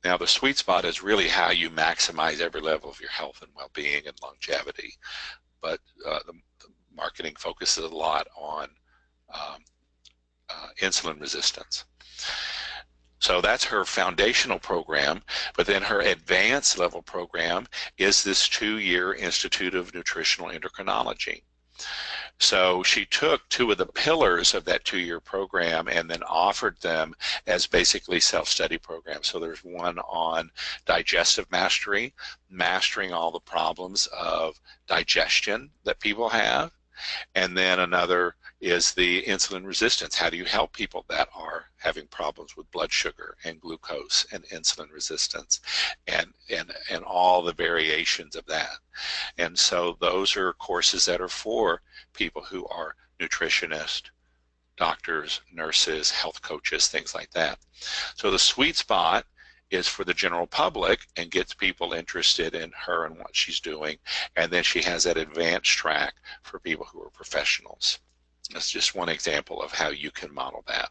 Now, the sweet spot is really how you maximize every level of your health and well-being and longevity. But the marketing focuses a lot on insulin resistance. So that's her foundational program, but then her advanced level program is this 2-year Institute of Nutritional Endocrinology. So she took 2 of the pillars of that 2-year program and then offered them as basically self-study programs. So there's one on digestive mastery, mastering all the problems of digestion that people have. And then another is the insulin resistance. How do you help people that are having problems with blood sugar and glucose and insulin resistance, and all the variations of that? And so those are courses that are for people who are nutritionists, doctors, nurses, health coaches, things like that. So the sweet spot is for the general public and gets people interested in her and what she's doing. And then she has that advanced track for people who are professionals. That's just one example of how you can model that.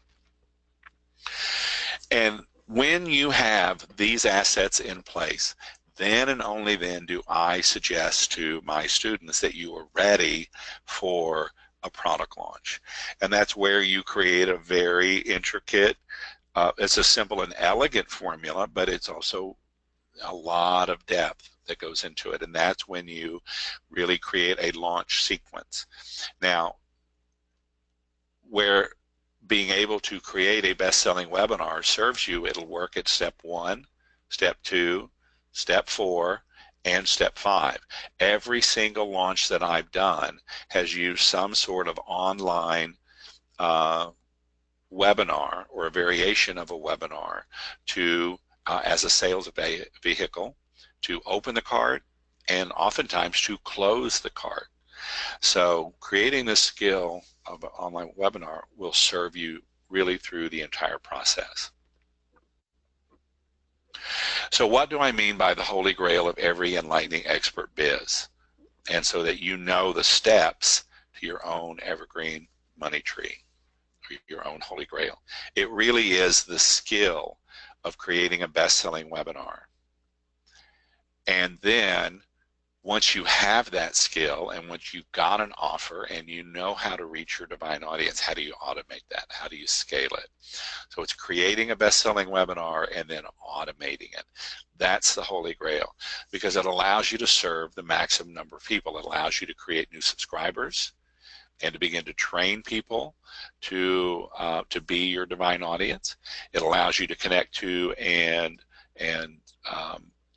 And when you have these assets in place, then and only then do I suggest to my students that you are ready for a product launch. And that's where you create a very intricate, it's a simple and elegant formula, but it's also a lot of depth that goes into it. And that's when you really create a launch sequence. Now, where being able to create a best-selling webinar serves you, it'll work at step 1, step 2, step 4, and step 5. Every single launch that I've done has used some sort of online webinar or a variation of a webinar to as a sales vehicle to open the cart and oftentimes to close the cart. So creating this skill of an online webinar will serve you really through the entire process. So what do I mean by the holy grail of every enlightening expert biz? And so that you know the steps to your own evergreen money tree, or your own holy grail. It really is the skill of creating a best-selling webinar. And then once you have that skill and once you've got an offer and you know how to reach your divine audience, how do you automate that? How do you scale it? So it's creating a best-selling webinar and then automating it. That's the holy grail, because it allows you to serve the maximum number of people. It allows you to create new subscribers and to begin to train people to be your divine audience. It allows you to connect to and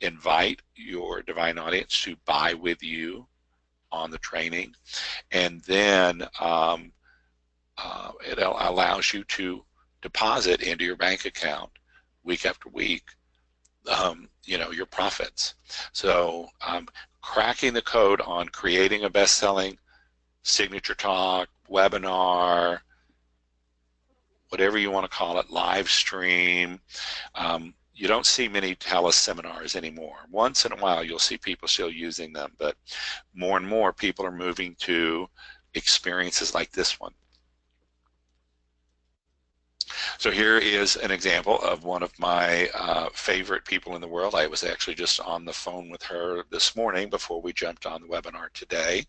invite your divine audience to buy with you on the training, and then it allows you to deposit into your bank account week after week your profits. So cracking the code on creating a best-selling signature talk, webinar, whatever you want to call it, live stream. You don't see many teleseminars anymore. Once in a while you'll see people still using them, but more and more people are moving to experiences like this one. So here is an example of one of my favorite people in the world. I was actually just on the phone with her this morning before we jumped on the webinar today,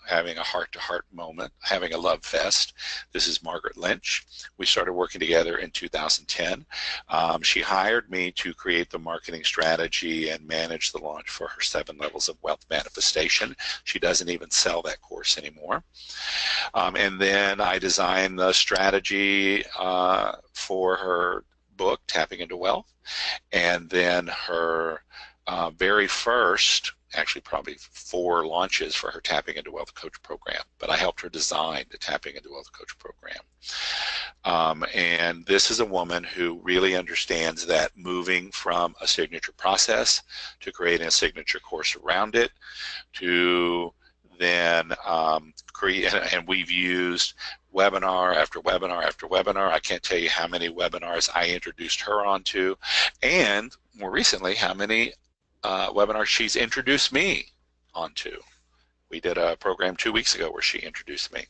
having a heart-to-heart moment, having a love fest. This is Margaret Lynch. We started working together in 2010. She hired me to create the marketing strategy and manage the launch for her 7 Levels of Wealth Manifestation. She doesn't even sell that course anymore. And then I designed the strategy for her book, Tapping into Wealth, and then her very first, actually probably 4 launches for her Tapping into Wealth Coach program, but I helped her design the Tapping into Wealth Coach program. And this is a woman who really understands that moving from a signature process to creating a signature course around it to then create, and we've used webinar after webinar after webinar. I can't tell you how many webinars I introduced her onto, and more recently how many webinars she's introduced me onto. We did a program 2 weeks ago where she introduced me,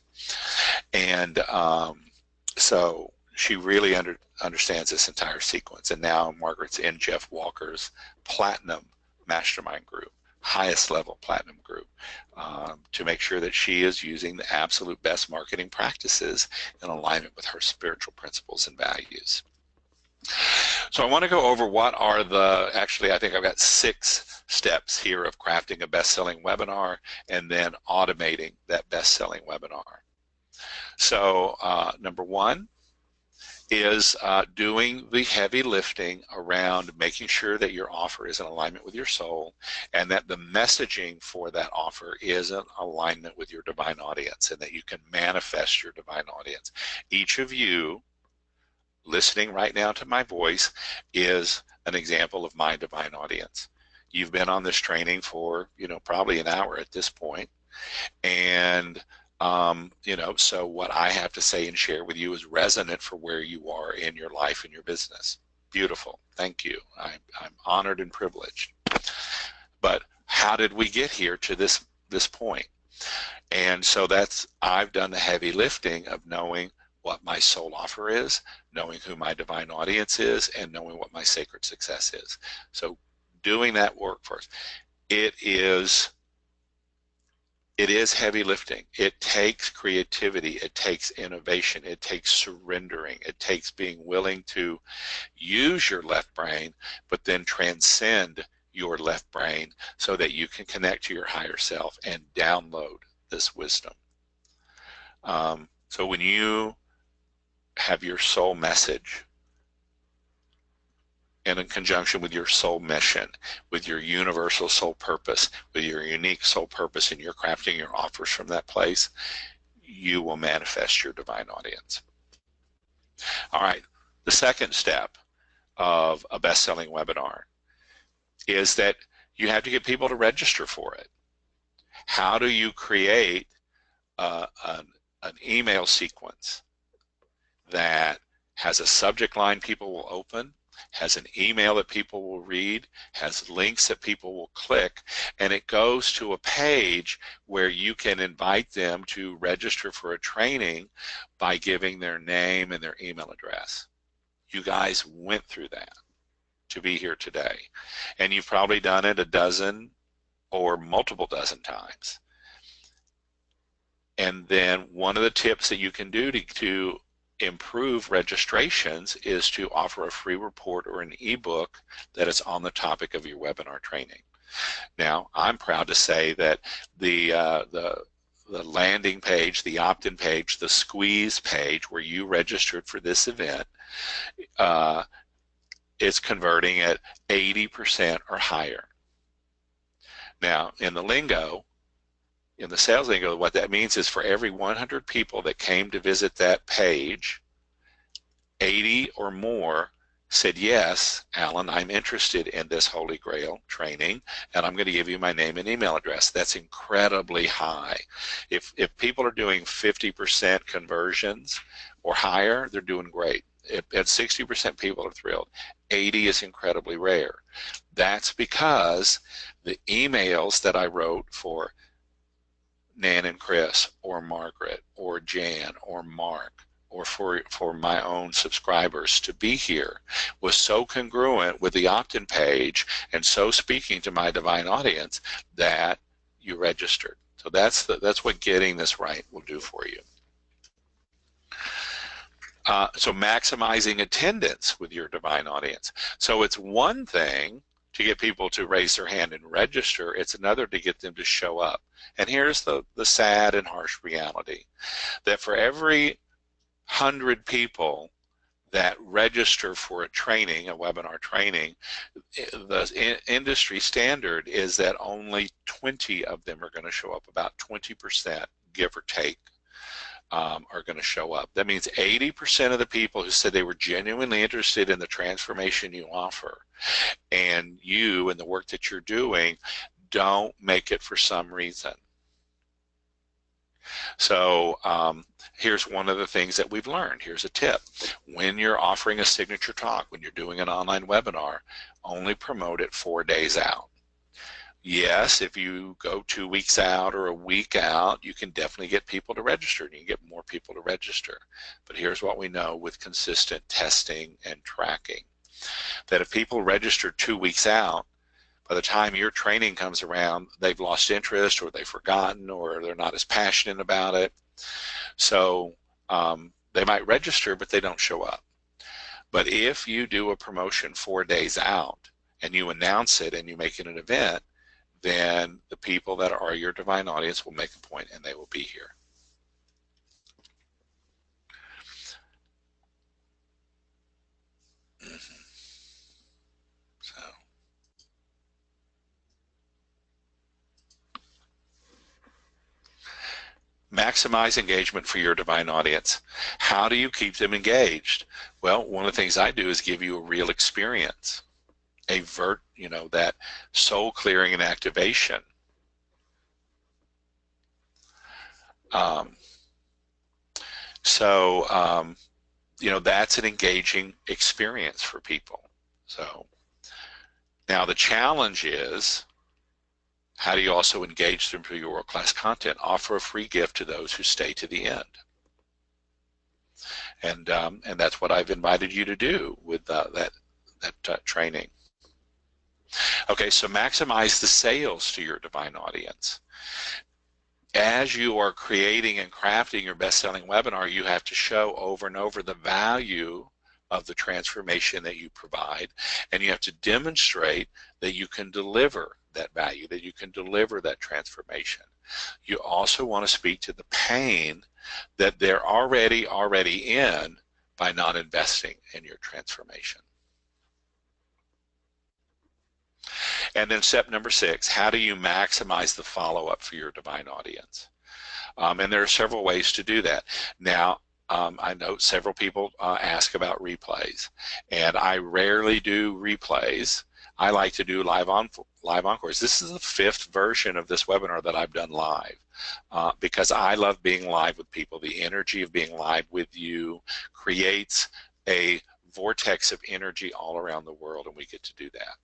and so she really understands this entire sequence. And now Margaret's in Jeff Walker's Platinum Mastermind group, highest level platinum group, to make sure that she is using the absolute best marketing practices in alignment with her spiritual principles and values. So I want to go over what are the, actually I think I've got 6 steps here of crafting a best-selling webinar and then automating that best-selling webinar. So number 1 is doing the heavy lifting around making sure that your offer is in alignment with your soul and that the messaging for that offer is in alignment with your divine audience and that you can manifest your divine audience. Each of you listening right now to my voice is an example of my divine audience. You've been on this training for, probably an hour at this point, and You know, so what I have to say and share with you is resonant for where you are in your life and your business. Beautiful. Thank you. I'm honored and privileged. But how did we get here to this point? And so I've done the heavy lifting of knowing what my soul offer is, knowing who my divine audience is, and knowing what my sacred success is. So doing that work first. It is heavy lifting. It takes creativity. It takes innovation. It takes surrendering. It takes being willing to use your left brain, but then transcend your left brain so that you can connect to your higher self and download this wisdom. So when you have your soul message, and in conjunction with your soul mission, with your universal soul purpose, with your unique soul purpose, and you're crafting your offers from that place, you will manifest your divine audience. All right, the second step of a best-selling webinar is that you have to get people to register for it. How do you create an email sequence that has a subject line people will open, has an email that people will read, has links that people will click, and it goes to a page where you can invite them to register for a training by giving their name and their email address. You guys went through that to be here today, and you've probably done it a dozen or multiple dozen times. And then one of the tips that you can do to improve registrations is to offer a free report or an ebook that is on the topic of your webinar training. Now, I'm proud to say that the landing page, the opt-in page, the squeeze page where you registered for this event is converting at 80% or higher. Now, in the lingo, in the sales lingo, what that means is for every 100 people that came to visit that page, 80 or more said, yes, Alan, I'm interested in this Holy Grail training, and I'm going to give you my name and email address. That's incredibly high. If people are doing 50% conversions or higher, they're doing great. At 60%, people are thrilled. 80 is incredibly rare. That's because the emails that I wrote for Nan and Chris, or Margaret, or Jan, or Mark, or for my own subscribers to be here was so congruent with the opt-in page and so speaking to my divine audience that you registered. So that's what getting this right will do for you. So maximizing attendance with your divine audience. So it's one thing to get people to raise their hand and register. It's another to get them to show up. And here's the sad and harsh reality, that for every 100 people that register for a training, a webinar training, the industry standard is that only 20 of them are going to show up. About 20%, give or take, are going to show up. That means 80% of the people who said they were genuinely interested in the transformation you offer and you and the work that you're doing don't make it for some reason. So here's one of the things that we've learned. Here's a tip. When you're offering a signature talk, when you're doing an online webinar, only promote it 4 days out. Yes, if you go 2 weeks out or a week out, you can definitely get people to register, and you can get more people to register. But here's what we know with consistent testing and tracking, that if people register 2 weeks out, by the time your training comes around, they've lost interest, or they've forgotten, or they're not as passionate about it. So they might register, but they don't show up. But if you do a promotion 4 days out and you announce it and you make it an event, then the people that are your divine audience will make a point and they will be here. So maximize engagement for your divine audience. How do you keep them engaged? Well, one of the things I do is give you a real experience, that soul clearing and activation. Um, so, you know, that's an engaging experience for people. So now the challenge is, how do you also engage them through your world-class content? Offer a free gift to those who stay to the end. And that's what I've invited you to do with that training. Okay, so maximize the sales to your divine audience. As you are creating and crafting your best-selling webinar, you have to show over and over the value of the transformation that you provide, and you have to demonstrate that you can deliver that value, that you can deliver that transformation. You also want to speak to the pain that they're already in by not investing in your transformation. And then step number 6, how do you maximize the follow-up for your divine audience? And there are several ways to do that. Now, I know several people ask about replays, and I rarely do replays. I like to do live encores. This is the 5th version of this webinar that I've done live because I love being live with people. The energy of being live with you creates a vortex of energy all around the world, and we get to do that.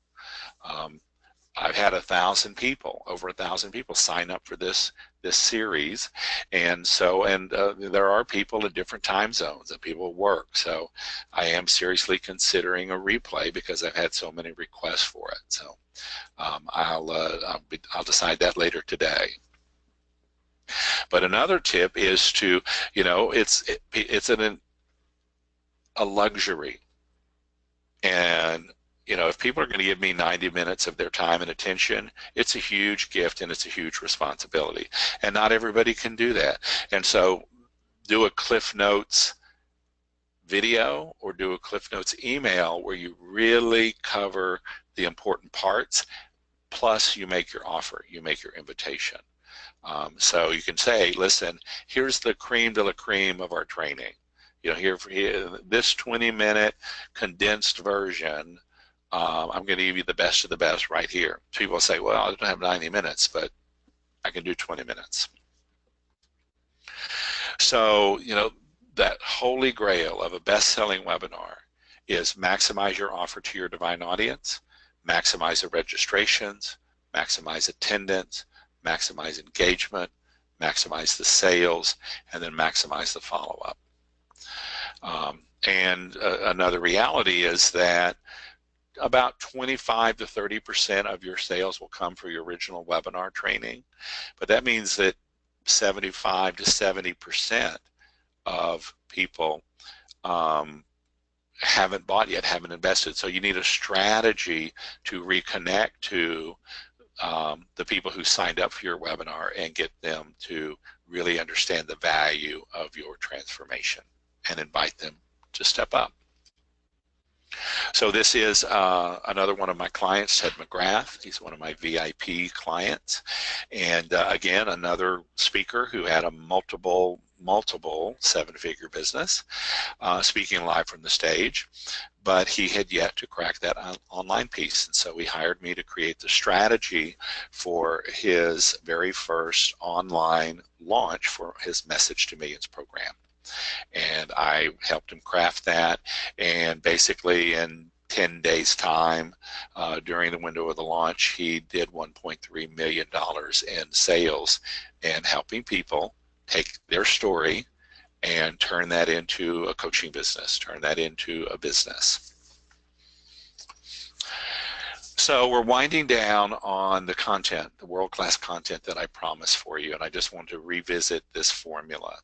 I've had 1,000 people, over 1,000 people sign up for this series, and there are people in different time zones and people work, so I am seriously considering a replay because I've had so many requests for it. So I'll decide that later today. But another tip is to, you know, it's a luxury, and you know, if people are going to give me 90 minutes of their time and attention, it's a huge gift and it's a huge responsibility. And not everybody can do that. And so do a Cliff Notes video or do a Cliff Notes email where you really cover the important parts, plus you make your offer, you make your invitation. So you can say, listen, here's the creme de la creme of our training. You know, here this 20-minute condensed version, I'm going to give you the best of the best right here. People say, well, I don't have 90 minutes, but I can do 20 minutes. So, you know, that holy grail of a best-selling webinar is maximize your offer to your divine audience, maximize the registrations, maximize attendance, maximize engagement, maximize the sales, and then maximize the follow-up. Another reality is that about 25 to 30% of your sales will come from your original webinar training, but that means that 75 to 70% of people haven't bought yet, haven't invested. So you need a strategy to reconnect to the people who signed up for your webinar and get them to really understand the value of your transformation and invite them to step up. So this is another one of my clients, Ted McGrath. He's one of my VIP clients. And again, another speaker who had a multiple 7-figure business, speaking live from the stage. But he had yet to crack that online piece. And so he hired me to create the strategy for his very first online launch for his Message to Millions program. And I helped him craft that, and basically in 10 days time during the window of the launch, he did $1.3 million in sales, and helping people take their story and turn that into a coaching business, turn that into a business. So we're winding down on the content, the world-class content that I promised for you, and I just want to revisit this formula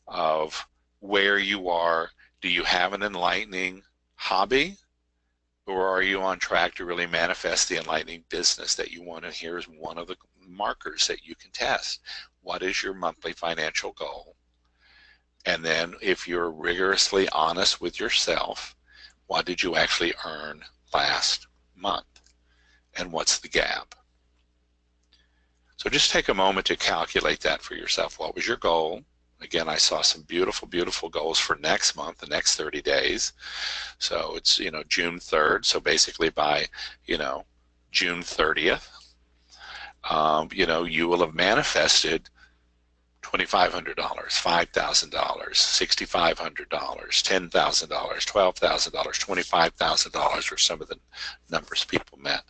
of where you are. Do you have an enlightening hobby, or are you on track to really manifest the enlightening business that you want? And here's one of the markers that you can test. What is your monthly financial goal? And then if you're rigorously honest with yourself, what did you actually earn last month? And what's the gap? So just take a moment to calculate that for yourself. What was your goal? Again, I saw some beautiful, beautiful goals for next month, the next 30 days. So it's, you know, June 3rd. So basically by, you know, June 30th, you know, you will have manifested $2,500, $5,000, $6,500, $10,000, $12,000, $25,000 are some of the numbers people meant.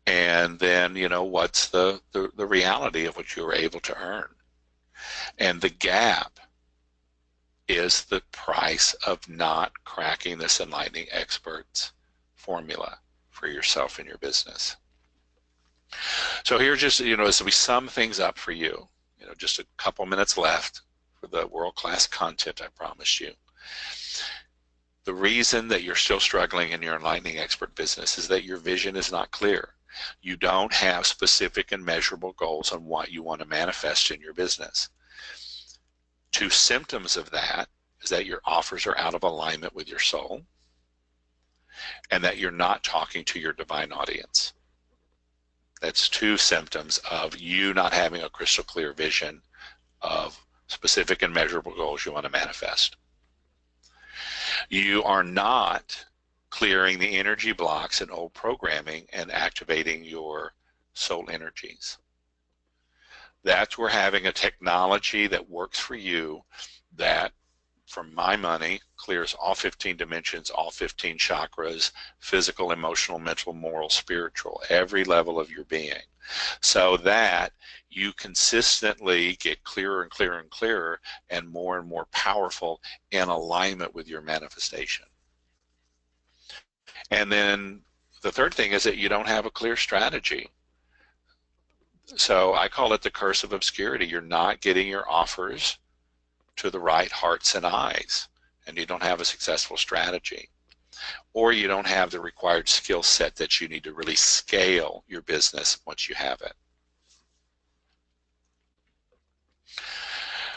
And then, you know, what's the reality of what you were able to earn? And the gap is the price of not cracking this Enlightening Experts formula for yourself and your business. So here, just, you know, as we sum things up for you, you know, just a couple minutes left for the world-class content I promised you. The reason that you're still struggling in your Enlightening Expert business is that your vision is not clear. You don't have specific and measurable goals on what you want to manifest in your business. Two symptoms of that is that your offers are out of alignment with your soul and that you're not talking to your divine audience. That's two symptoms of you not having a crystal clear vision of specific and measurable goals you want to manifest. You are not clearing the energy blocks and old programming and activating your soul energies. That's where having a technology that works for you, that, for my money, clears all 15 dimensions, all 15 chakras, physical, emotional, mental, moral, spiritual, every level of your being, so that you consistently get clearer and clearer and clearer and more powerful in alignment with your manifestation. And then the third thing is that you don't have a clear strategy. So I call it the curse of obscurity. You're not getting your offers to the right hearts and eyes, and you don't have a successful strategy, or you don't have the required skill set that you need to really scale your business once you have it.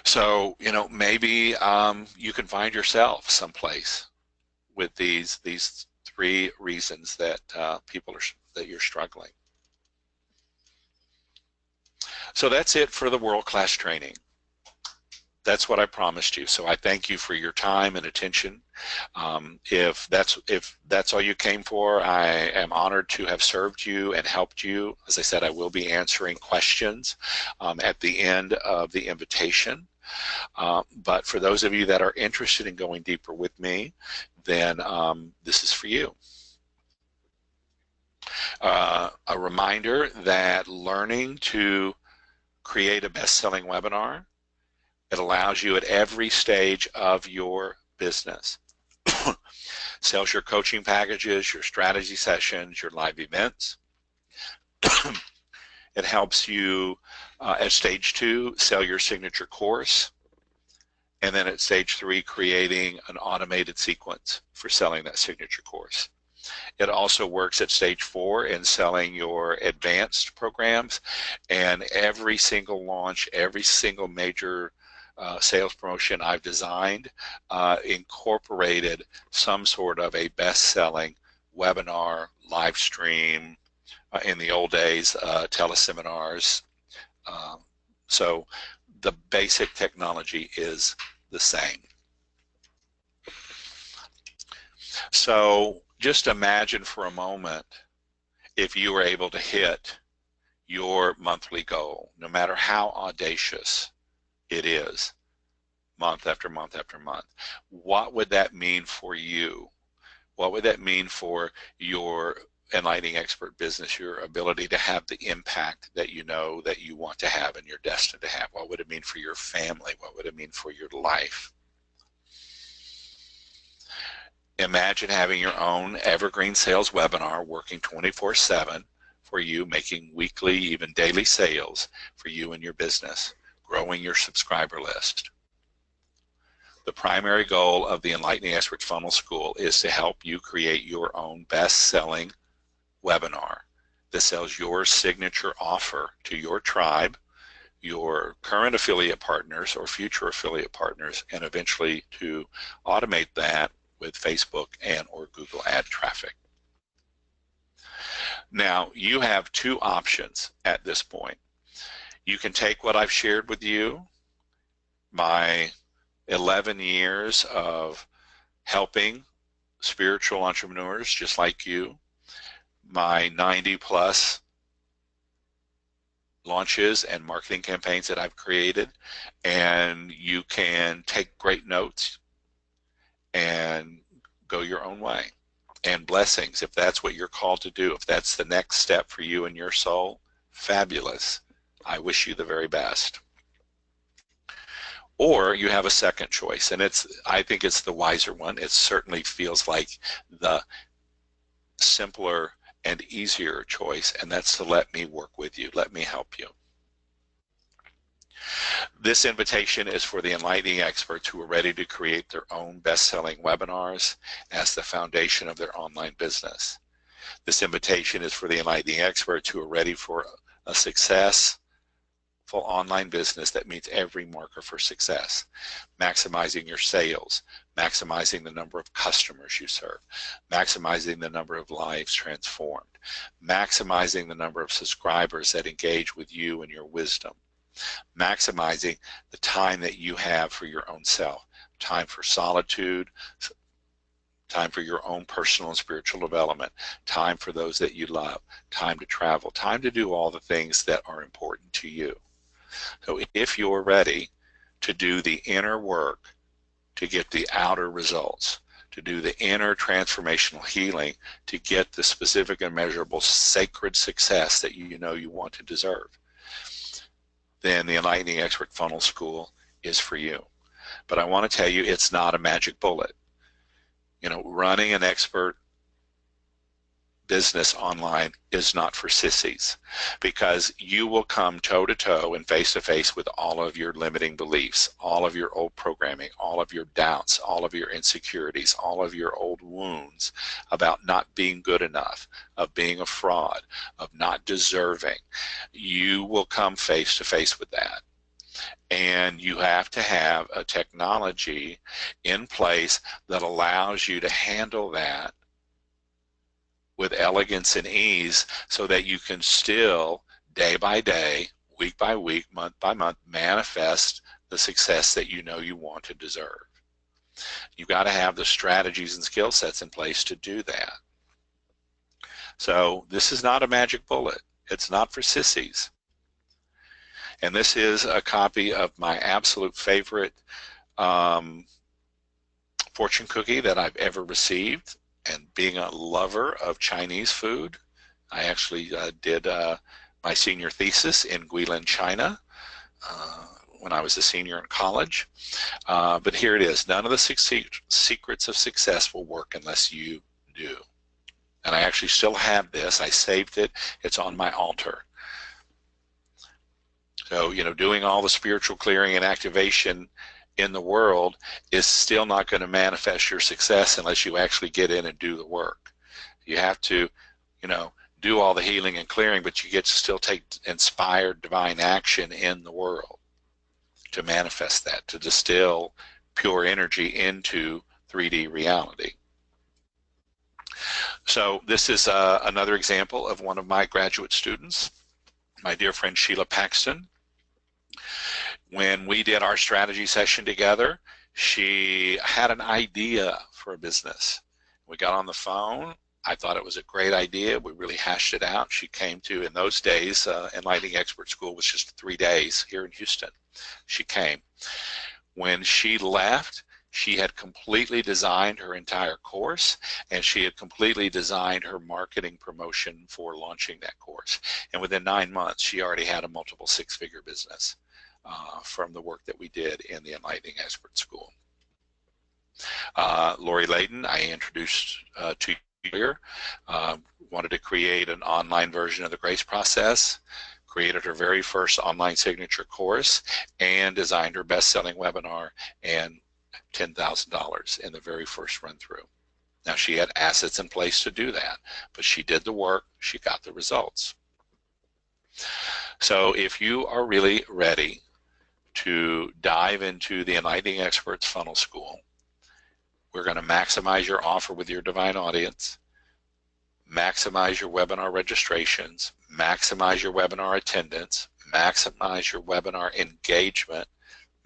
So, you know, maybe you can find yourself someplace with these three reasons that that you're struggling. So that's it for the world-class training. That's what I promised you. So I thank you for your time and attention. If that's all you came for, I am honored to have served you and helped you. As I said, I will be answering questions at the end of the invitation. But for those of you that are interested in going deeper with me, then this is for you. A reminder that learning to create a best-selling webinar, it allows you at every stage of your business. Sells your coaching packages, your strategy sessions, your live events. It helps you at stage 2 sell your signature course, and then at stage 3 creating an automated sequence for selling that signature course. It also works at stage 4 in selling your advanced programs, and every single launch, every single major sales promotion I've designed incorporated some sort of a best-selling webinar, live stream, in the old days, teleseminars. So the basic technology is the same. So just imagine for a moment if you were able to hit your monthly goal, no matter how audacious it is, month after month after month. What would that mean for you? What would that mean for your Enlightening Expert business, your ability to have the impact that you know that you want to have and you're destined to have? What would it mean for your family? What would it mean for your life? Imagine having your own Evergreen sales webinar working 24/7 for you, making weekly, even daily sales for you and your business, growing your subscriber list. The primary goal of the Enlightening Expert Funnel School is to help you create your own best-selling webinar that sells your signature offer to your tribe, your current affiliate partners or future affiliate partners, and eventually to automate that with Facebook and or Google ad traffic. Now, you have two options at this point. You can take what I've shared with you, my 11 years of helping spiritual entrepreneurs just like you, my 90+ launches and marketing campaigns that I've created, and you can take great notes and go your own way. And blessings, if that's what you're called to do, if that's the next step for you and your soul, fabulous. I wish you the very best. Or you have a second choice, and I think it's the wiser one. It certainly feels like the simpler and easier choice, and that's to let me work with you. Let me help you. This invitation is for the enlightening experts who are ready to create their own best-selling webinars as the foundation of their online business. This invitation is for the enlightening experts who are ready for a successful online business that meets every marker for success. Maximizing your sales, maximizing the number of customers you serve, maximizing the number of lives transformed, maximizing the number of subscribers that engage with you and your wisdom, maximizing the time that you have for your own self, time for solitude, time for your own personal and spiritual development, time for those that you love, time to travel, time to do all the things that are important to you. So if you're ready to do the inner work to get the outer results, to do the inner transformational healing to get the specific and measurable sacred success that you know you want to deserve, then the Enlightening Expert Funnel School is for you. But I want to tell you, it's not a magic bullet. You know, running an expert business online is not for sissies, because you will come toe-to-toe and face-to-face with all of your limiting beliefs, all of your old programming, all of your doubts, all of your insecurities, all of your old wounds about not being good enough, of being a fraud, of not deserving. You will come face-to-face with that. And you have to have a technology in place that allows you to handle that with elegance and ease, so that you can still, day by day, week by week, month by month, manifest the success that you know you want to deserve. You've got to have the strategies and skill sets in place to do that. So this is not a magic bullet. It's not for sissies. And this is a copy of my absolute favorite fortune cookie that I've ever received. And being a lover of Chinese food, I actually did my senior thesis in Guilin, China, when I was a senior in college. But here it is. None of the secrets of success will work unless you do. And I actually still have this. I saved it. It's on my altar. So, you know, doing all the spiritual clearing and activation in the world is still not going to manifest your success unless you actually get in and do the work. You have to, you know, do all the healing and clearing, but you get to still take inspired divine action in the world to manifest that, to distill pure energy into 3D reality. So this is another example of one of my graduate students, my dear friend Sheila Paxton. When we did our strategy session together, she had an idea for a business. We got on the phone. I thought it was a great idea. We really hashed it out. She came to, in those days, Enlightening Expert School was just 3 days here in Houston. She came. When she left, she had completely designed her entire course, and she had completely designed her marketing promotion for launching that course. And within 9 months, she already had a multiple six-figure business from the work that we did in the Enlightening Expert School. Lori Layden, I introduced to you here, wanted to create an online version of the Grace process, created her very first online signature course, and designed her best-selling webinar and $10,000 in the very first run-through. Now, she had assets in place to do that, but she did the work, she got the results. So if you are really ready to dive into the Enlightening Experts Funnel School, we're going to maximize your offer with your divine audience, maximize your webinar registrations, maximize your webinar attendance, maximize your webinar engagement,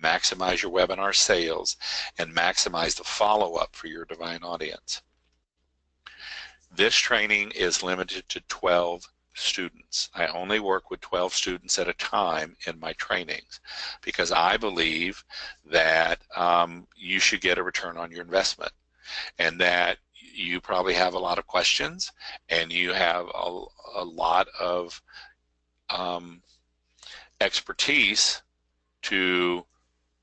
maximize your webinar sales, and maximize the follow-up for your divine audience. This training is limited to 12 students. I only work with 12 students at a time in my trainings because I believe that you should get a return on your investment, and that you probably have a lot of questions and you have a lot of expertise to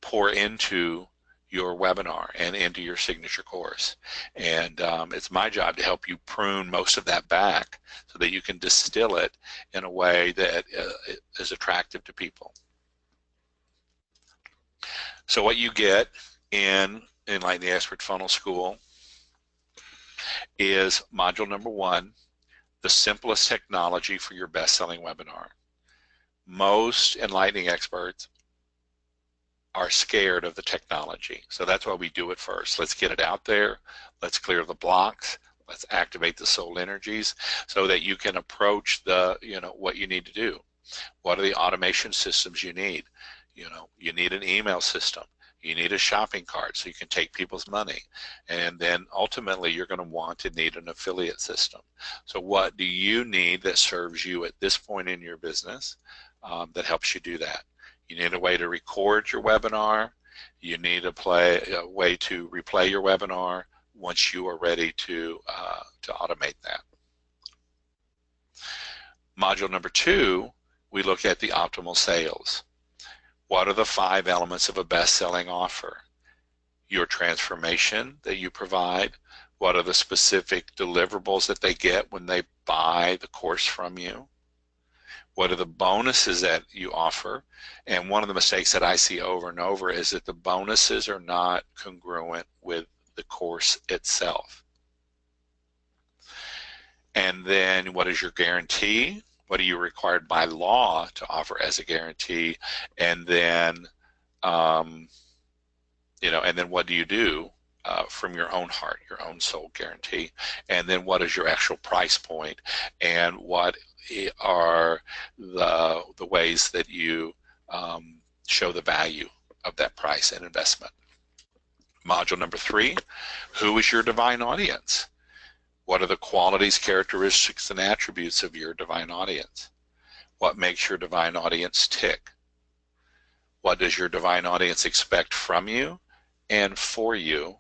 pour into your webinar and into your signature course. And it's my job to help you prune most of that back so that you can distill it in a way that is attractive to people. So what you get in Enlightening the Expert Funnel School is module number 1, the simplest technology for your best-selling webinar. Most enlightening experts are scared of the technology. So that's why we do it first. Let's get it out there. Let's clear the blocks. Let's activate the soul energies so that you can approach the, what you need to do. What are the automation systems you need? You need an email system. You need a shopping cart so you can take people's money. And then ultimately you're going to want to need an affiliate system. So what do you need that serves you at this point in your business that helps you do that? You need a way to record your webinar. You need a way to replay your webinar once you are ready to automate that. Module number 2, we look at the optimal sales. What are the 5 elements of a best-selling offer? Your transformation that you provide. What are the specific deliverables that they get when they buy the course from you? What are the bonuses that you offer? And one of the mistakes that I see over and over is that the bonuses are not congruent with the course itself. And then what is your guarantee? What are you required by law to offer as a guarantee? And then, and then what do you do from your own heart, your own soul guarantee? And then what is your actual price point? And what are the ways that you show the value of that price and investment? Module number 3, who is your divine audience? What are the qualities, characteristics, and attributes of your divine audience? What makes your divine audience tick? What does your divine audience expect from you and for you?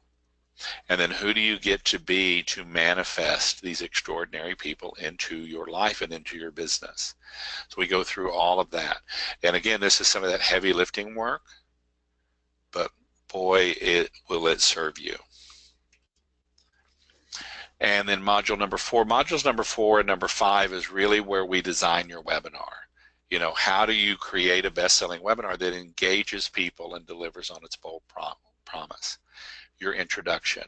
And then who do you get to be to manifest these extraordinary people into your life and into your business? So we go through all of that. And again, this is some of that heavy lifting work, but boy, will it serve you. And then module number 4, modules number 4 and number 5 is really where we design your webinar. How do you create a best-selling webinar that engages people and delivers on its bold promise? Your introduction.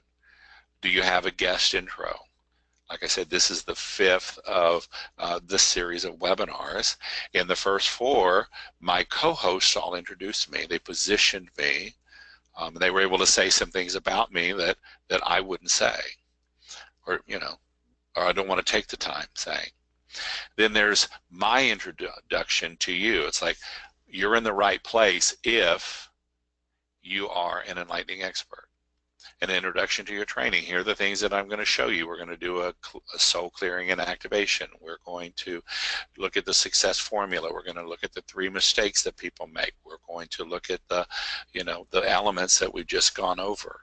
Do you have a guest intro? Like I said, this is the 5th of this series of webinars. In the first 4, my co-hosts all introduced me. They positioned me. They were able to say some things about me that I wouldn't say. Or I don't want to take the time saying. Then there's my introduction to you. It's like you're in the right place if you are an enlightening expert. An introduction to your training. Here are the things that I'm going to show you. We're going to do a soul clearing and activation. We're going to look at the success formula. We're going to look at the 3 mistakes that people make. We're going to look at the elements that we've just gone over.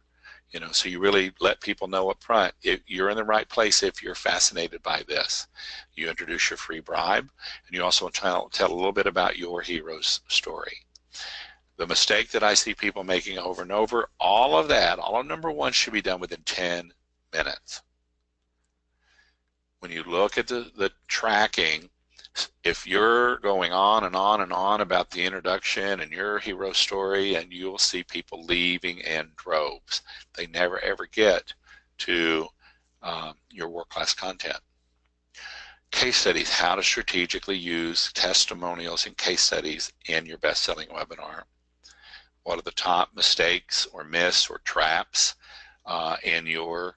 So you really let people know up front, you're in the right place if you're fascinated by this. You introduce your free bribe, and you also tell a little bit about your hero's story. The mistake that I see people making over and over, all of number 1 should be done within 10 minutes. When you look at the tracking, if you're going on and on and on about the introduction and your hero story, and you'll see people leaving in droves. They never ever get to your world-class content. Case studies, how to strategically use testimonials and case studies in your best-selling webinar. What are the top mistakes or myths or traps in your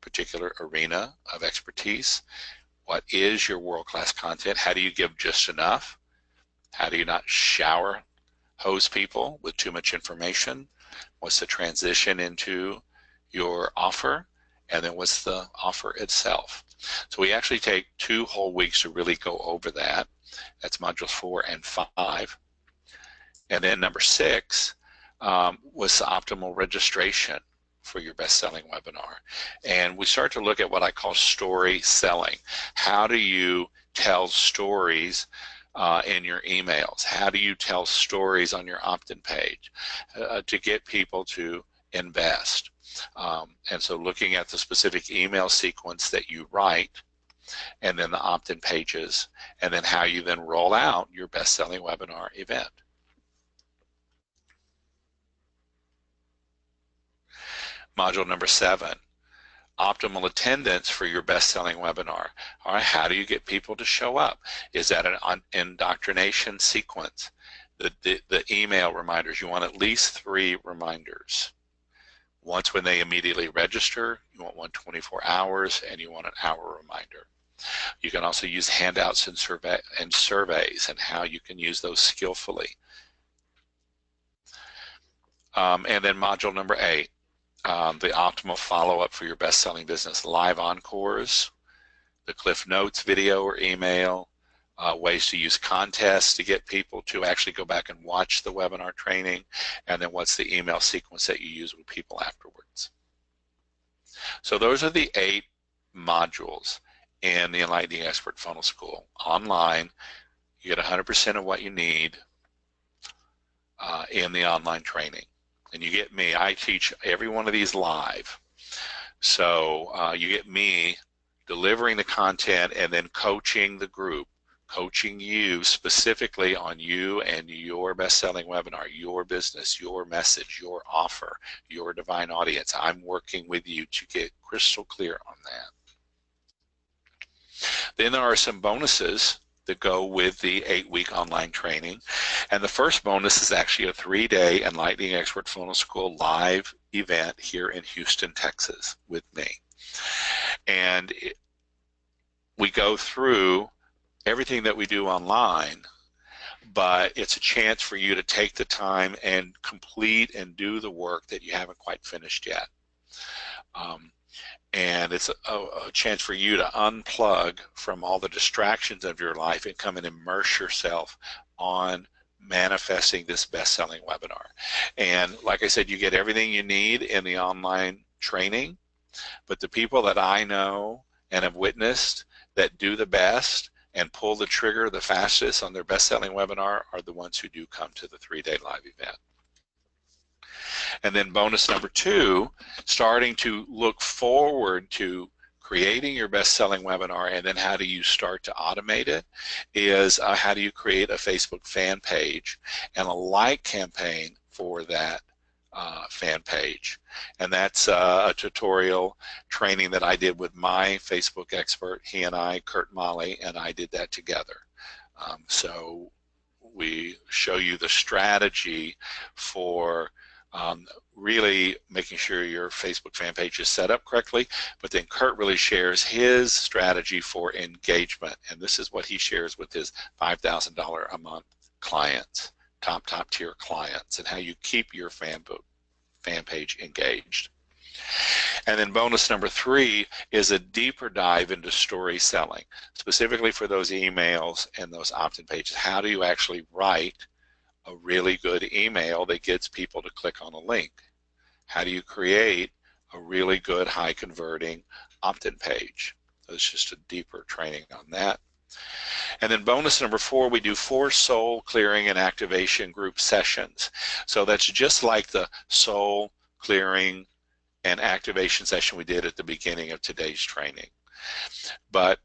particular arena of expertise? What is your world-class content? How do you give just enough? How do you not hose people with too much information? What's the transition into your offer? And then what's the offer itself? So we actually take 2 whole weeks to really go over that. That's modules 4 and 5. And then number 6 was optimal registration for your best-selling webinar. And we start to look at what I call story selling. How do you tell stories in your emails? How do you tell stories on your opt-in page to get people to invest? And so looking at the specific email sequence that you write, and then the opt-in pages, and then how you then roll out your best-selling webinar event. Module number 7, optimal attendance for your best-selling webinar. All right, how do you get people to show up? Is that an indoctrination sequence? The email reminders, you want at least 3 reminders. Once when they immediately register, you want one 24 hours, and you want an hour reminder. You can also use handouts and surveys and how you can use those skillfully. And then module number 8, the optimal follow-up for your best-selling business. Live encores, the Cliff Notes video or email, ways to use contests to get people to actually go back and watch the webinar training, and then what's the email sequence that you use with people afterwards. So those are the 8 modules in the Enlightening Expert Funnel School. Online, you get 100% of what you need in the online training. And you get me. I teach every one of these live. So you get me delivering the content and then coaching the group, coaching you specifically on you and your best-selling webinar, your business, your message, your offer, your divine audience. I'm working with you to get crystal clear on that. Then there are some bonuses that go with the 8-week online training. And the first bonus is actually a 3-day Enlightening Expert Funnel School live event here in Houston, Texas with me. And we go through everything that we do online, but it's a chance for you to take the time and complete and do the work that you haven't quite finished yet. And it's a chance for you to unplug from all the distractions of your life and come and immerse yourself on manifesting this best-selling webinar. And like I said, you get everything you need in the online training, but the people that I know and have witnessed that do the best and pull the trigger the fastest on their best-selling webinar are the ones who do come to the 3-day live event. And then bonus number 2, starting to look forward to creating your best-selling webinar, and then how do you start to automate it, is how do you create a Facebook fan page and a like campaign for that fan page. And that's a tutorial training that I did with my Facebook expert. He and I, Kurt Molly, and I did that together. So we show you the strategy for really making sure your Facebook fan page is set up correctly, but then Kurt really shares his strategy for engagement, and this is what he shares with his $5,000 a month clients, top tier clients, and how you keep your fan page engaged. And then bonus number 3 is a deeper dive into story selling, specifically for those emails and those opt-in pages. How do you actually write a really good email that gets people to click on a link? How do you create a really good high converting opt-in page? So it's just a deeper training on that. And then bonus number 4, we do 4 soul clearing and activation group sessions. So that's just like the soul clearing and activation session we did at the beginning of today's training. But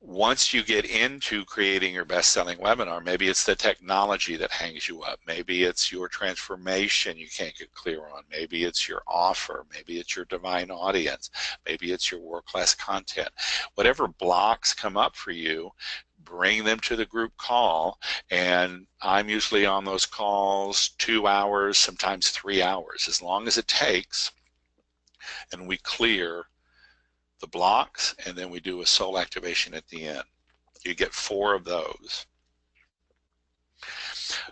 once you get into creating your best-selling webinar, maybe it's the technology that hangs you up. Maybe it's your transformation you can't get clear on. Maybe it's your offer. Maybe it's your divine audience. Maybe it's your world-class content. Whatever blocks come up for you, bring them to the group call, and I'm usually on those calls 2 hours, sometimes 3 hours, as long as it takes, and we clear the blocks, and then we do a soul activation at the end. You get 4 of those.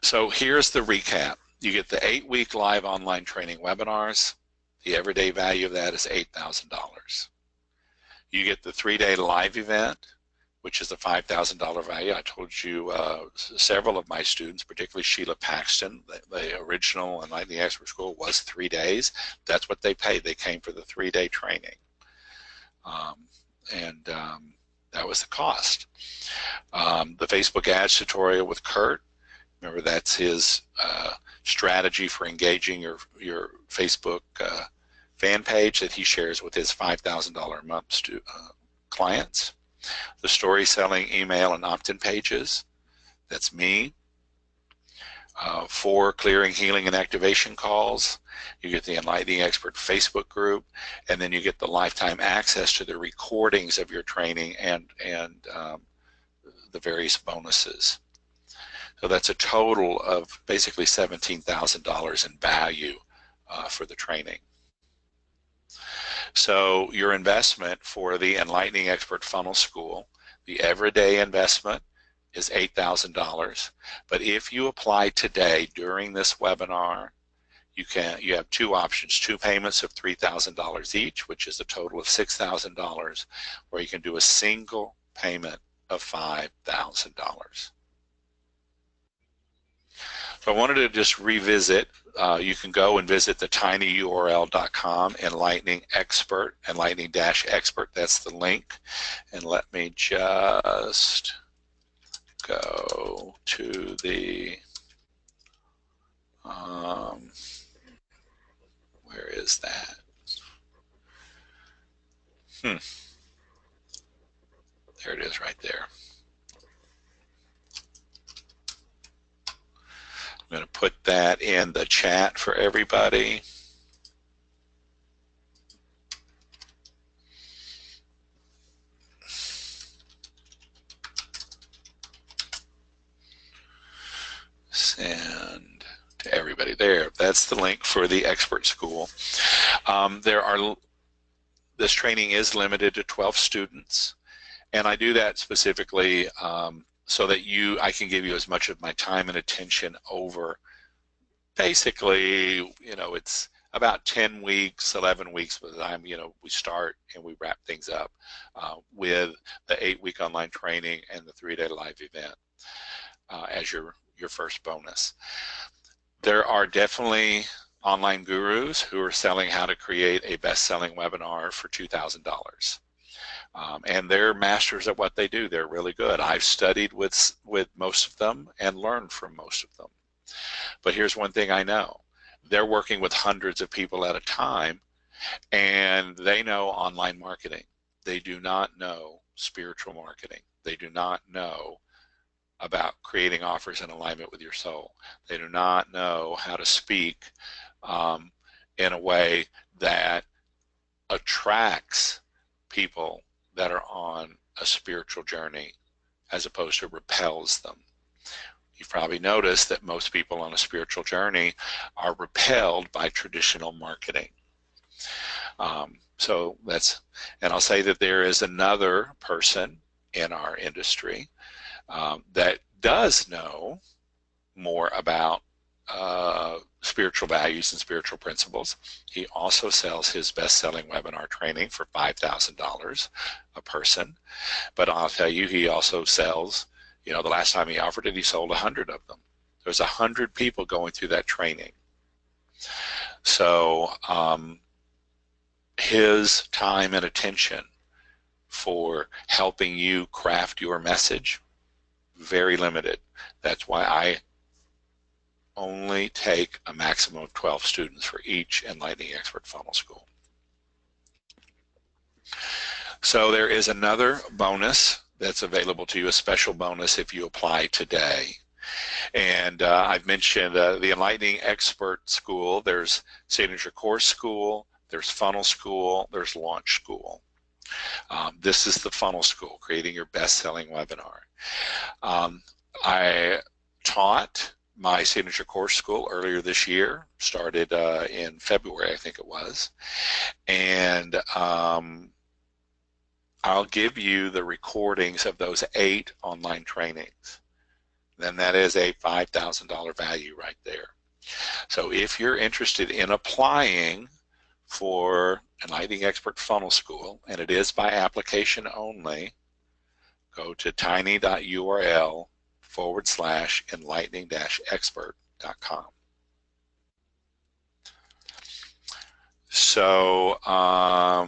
So here's the recap. You get the 8-week live online training webinars. The everyday value of that is $8,000. You get the 3-day live event, which is a $5,000 value. I told you several of my students, particularly Sheila Paxton, the original Enlightening Expert School was 3 days. That's what they paid. They came for the 3-day training. That was the cost. The Facebook ads tutorial with Kurt, remember that's his strategy for engaging your Facebook fan page that he shares with his $5,000 a month clients. The story selling email and opt-in pages, that's me. 4 clearing, healing, and activation calls. You get the Enlightening Expert Facebook group, and then you get the lifetime access to the recordings of your training and the various bonuses. So that's a total of basically $17,000 in value for the training. So your investment for the Enlightening Expert Funnel School, the everyday investment is $8,000. But if you apply today during this webinar, you have 2 options, 2 payments of $3,000 each, which is a total of $6,000, or you can do a single payment of $5,000. So I wanted to just revisit. You can go and visit the tinyurl.com, Enlightening Expert, Enlightening-Expert. That's the link. And let me just go to the, where is that? There it is right there. I'm going to put that in the chat for everybody. Send to everybody there. That's the link for the expert school. This training is limited to 12 students, and I do that specifically so that I can give you as much of my time and attention over basically, it's about 10 weeks, 11 weeks by the time, we start and we wrap things up with the 8-week online training and the 3-day live event as your first bonus. There are definitely online gurus who are selling how to create a best-selling webinar for $2,000. And they're masters at what they do. They're really good. I've studied with most of them and learned from most of them. But here's one thing I know. They're working with hundreds of people at a time, and they know online marketing. They do not know spiritual marketing. They do not know about creating offers in alignment with your soul. They do not know how to speak in a way that attracts people that are on a spiritual journey as opposed to repels them. You've probably noticed that most people on a spiritual journey are repelled by traditional marketing. So that's, and I'll say that there is another person in our industry that does know more about spiritual values and spiritual principles. He also sells his best-selling webinar training for $5,000 a person. But I'll tell you, he also sells, the last time he offered it, he sold 100 of them. There's 100 people going through that training. So his time and attention for helping you craft your message, very limited. That's why I only take a maximum of 12 students for each Enlightening Expert Funnel School. So there is another bonus that's available to you, a special bonus if you apply today. And I've mentioned the Enlightening Expert School. There's Signature Course School, there's Funnel School, there's Launch School. This is the Funnel School, creating your best-selling webinar. I taught my Signature Course School earlier this year, started in February, I think it was, and I'll give you the recordings of those 8 online trainings. Then that is a $5,000 value right there. So if you're interested in applying for Enlightening Expert Funnel School, and it is by application only, go to tiny.url/enlightening-expert.com. So I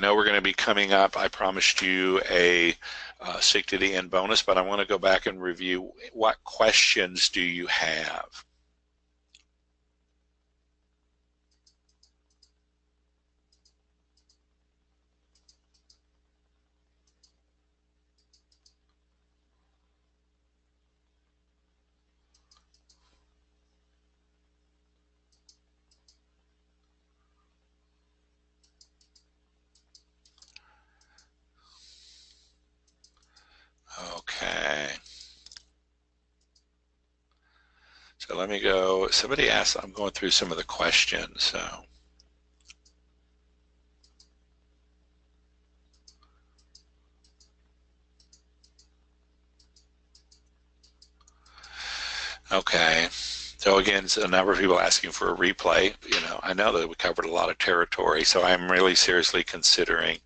know we're going to be coming up. I promised you a Seek to the End bonus, but I want to go back and review what questions do you have? Okay. So let me go. Somebody asked, I'm going through some of the questions. So. Okay. So again, it's a number of people asking for a replay. You know, I know that we covered a lot of territory, so I'm really seriously considering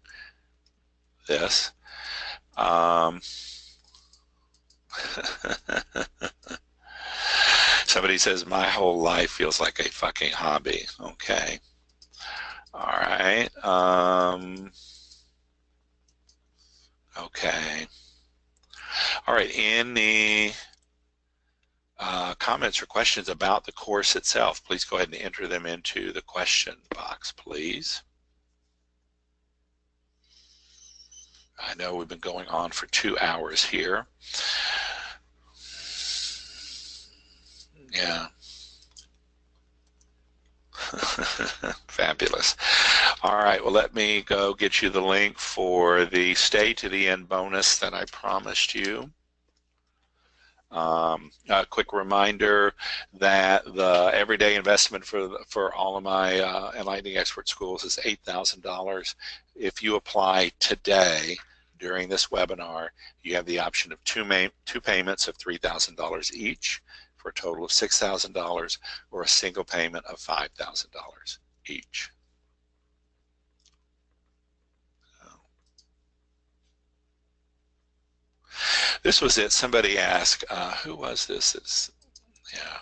this. Somebody says, my whole life feels like a fucking hobby. Okay. All right. Okay. All right. Any comments or questions about the course itself, please go ahead and enter them into the question box, please. I know we've been going on for 2 hours here. Yeah. Fabulous. All right, well, let me go get you the link for the Stay to the End bonus that I promised you. A quick reminder that the everyday investment for all of my Enlightening Expert schools is $8,000. If you apply today during this webinar, you have the option of two payments of $3,000 each for a total of $6,000, or a single payment of $5,000 each. This was it. Somebody asked, who was this? Yeah,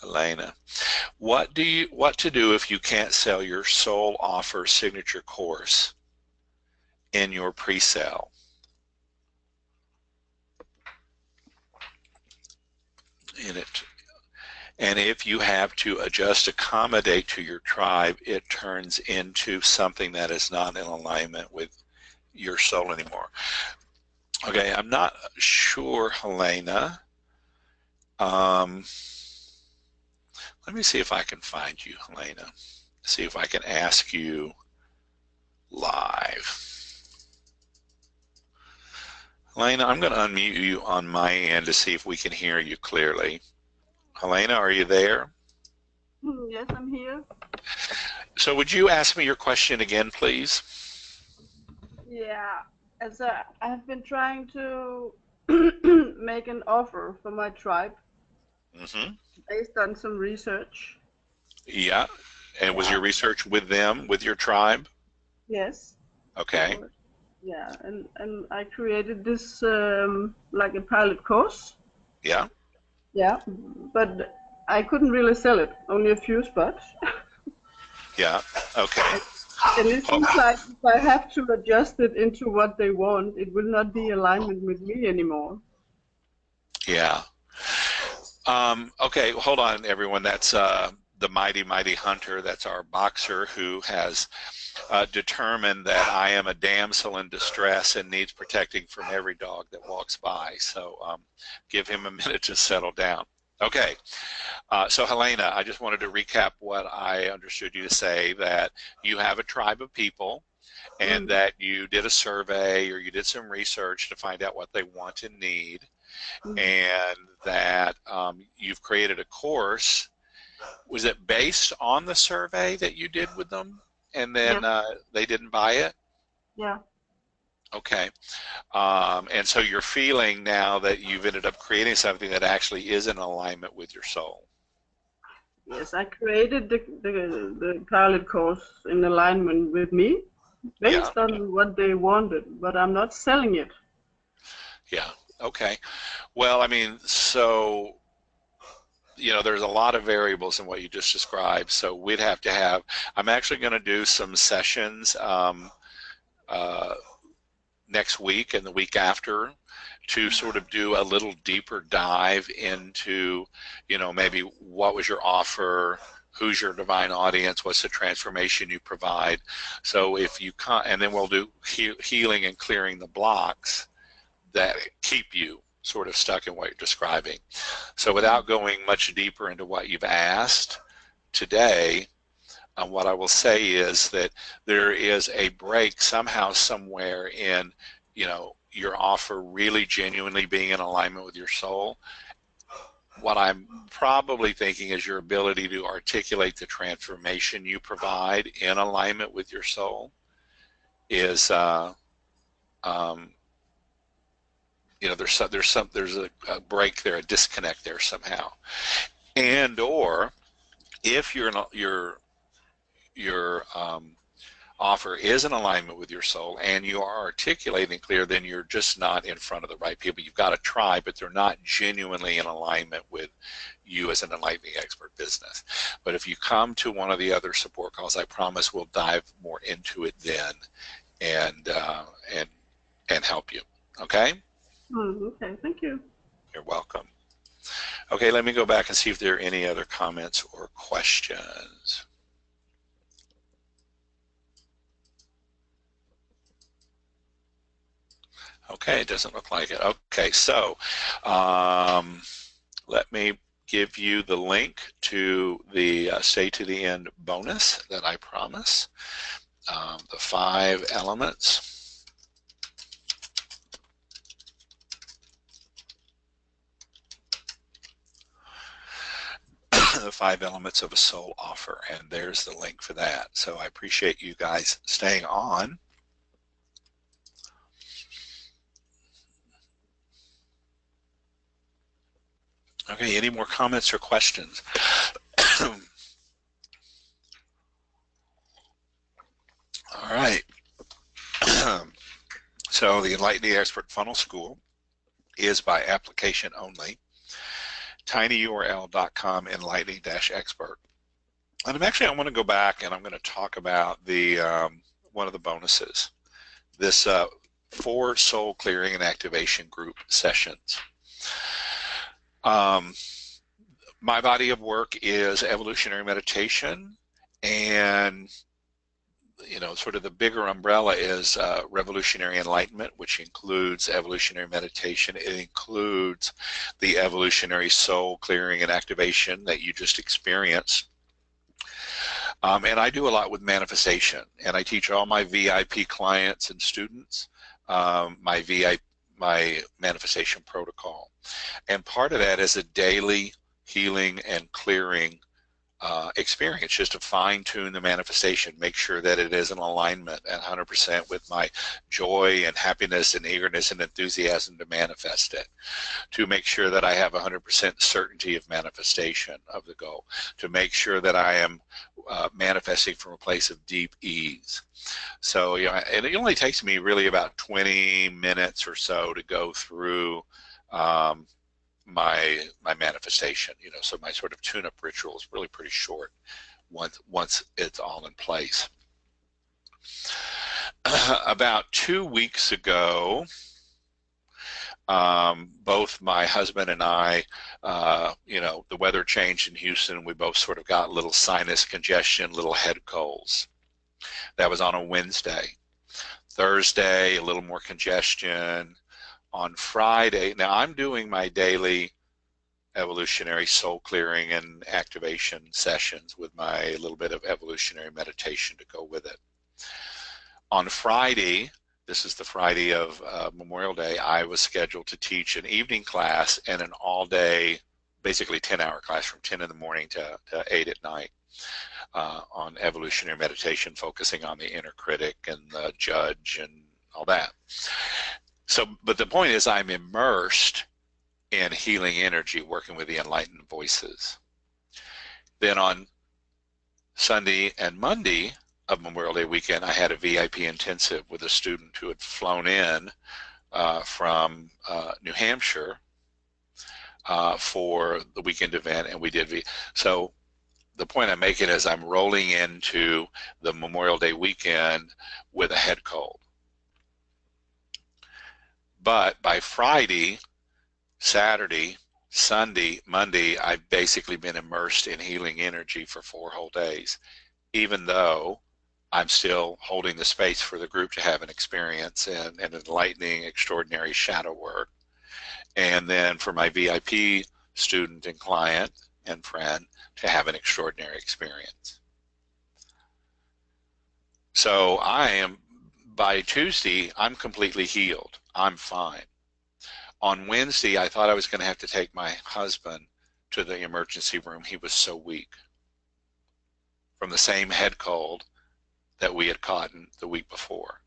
Helena. What to do if you can't sell your sole offer signature course in your pre-sale? And if you have to adjust, accommodate to your tribe, it turns into something that is not in alignment with your soul anymore. Okay, I'm not sure, Helena. Let me see if I can find you, Helena. See if I can ask you live. Helena, I'm going to unmute you on my end to see if we can hear you clearly. Helena, are you there? Yes, I'm here. So would you ask me your question again, please? Yeah, as I have been trying to make an offer for my tribe based on some research. Yeah, and was your research with them, with your tribe? Yes. Okay. Yeah, and I created this like a pilot course. Yeah. Yeah, but I couldn't really sell it, only a few spots. Yeah, okay. And it seems like if I have to adjust it into what they want, it will not be alignment with me anymore. Yeah. Okay, hold on, everyone. That's the Mighty Mighty Hunter. That's our boxer who has determined that I am a damsel in distress and needs protecting from every dog that walks by. So give him a minute to settle down. Okay, so Helena, I just wanted to recap what I understood you to say, that you have a tribe of people and that you did a survey or you did some research to find out what they want and need, and that you've created a course. Was it based on the survey that you did with them, and then they didn't buy it? Yeah. Okay. And so you're feeling now that you've ended up creating something that actually is in alignment with your soul. Yes, I created the pilot course in alignment with me Yeah, based on what they wanted, but I'm not selling it. yeah. Okay. Well, I mean, so there's a lot of variables in what you just described. So we'd have to have. I'm actually going to do some sessions uh, next week and the week after to sort of do a little deeper dive into, maybe what was your offer, who's your divine audience, what's the transformation you provide. So if you and then we'll do healing and clearing the blocks that keep you sort of stuck in what you're describing. So without going much deeper into what you've asked today, what I will say is that there is a break somehow somewhere in, your offer really genuinely being in alignment with your soul. What I'm probably thinking is your ability to articulate the transformation you provide in alignment with your soul is, um, there's a break there, a disconnect there somehow, and or if your offer is in alignment with your soul and you are articulating clear, then you're just not in front of the right people. You've got to try, but they're not genuinely in alignment with you as an enlightening expert business. But if you come to one of the other support calls, I promise we'll dive more into it then and help you. Okay? Okay, thank you. You're welcome. Okay, let me go back and see if there are any other comments or questions. Okay, it doesn't look like it. Okay, so let me give you the link to the Stay to the End bonus that I promise. The 5 elements. The 5 elements of a soul offer, and there's the link for that. So I appreciate you guys staying on. Okay, any more comments or questions? All right. So the Enlightening Expert Funnel School is by application only. tinyurl.com enlightening-expert. And I want to go back and I'm going to talk about the one of the bonuses. This 4 soul clearing and activation group sessions. My body of work is evolutionary meditation, and sort of the bigger umbrella is revolutionary enlightenment, which includes evolutionary meditation. It includes the evolutionary soul clearing and activation that you just experienced. And I do a lot with manifestation, and I teach all my VIP clients and students my manifestation protocol. And part of that is a daily healing and clearing experience, just to fine-tune the manifestation, make sure that it is in alignment at 100% with my joy and happiness and eagerness and enthusiasm to manifest it, to make sure that I have 100% certainty of manifestation of the goal, to make sure that I am manifesting from a place of deep ease. So, and it only takes me really about 20 minutes or so to go through my manifestation, so my sort of tune-up ritual is really pretty short once it's all in place. About 2 weeks ago, both my husband and I, the weather changed in Houston. We both sort of got a little sinus congestion, little head colds. That was on a Wednesday. Thursday, a little more congestion. On Friday, now I'm doing my daily evolutionary soul clearing and activation sessions with my little bit of evolutionary meditation to go with it. On Friday, this is the Friday of Memorial Day, I was scheduled to teach an evening class and an all-day, basically 10-hour class from 10 in the morning to 8 at night on evolutionary meditation, focusing on the inner critic and the judge and all that. So, but the point is, I'm immersed in healing energy, working with the enlightened voices. Then on Sunday and Monday of Memorial Day weekend, I had a VIP intensive with a student who had flown in from New Hampshire for the weekend event, and we did. So the point I'm making is I'm rolling into the Memorial Day weekend with a head cold. But by Friday, Saturday, Sunday, Monday, I've basically been immersed in healing energy for 4 whole days, even though I'm still holding the space for the group to have an experience and enlightening, extraordinary shadow work. And then for my VIP student and client and friend to have an extraordinary experience. So by Tuesday, I'm completely healed. I'm fine. On Wednesday, I thought I was going to have to take my husband to the emergency room. He was so weak from the same head cold that we had caught the week before.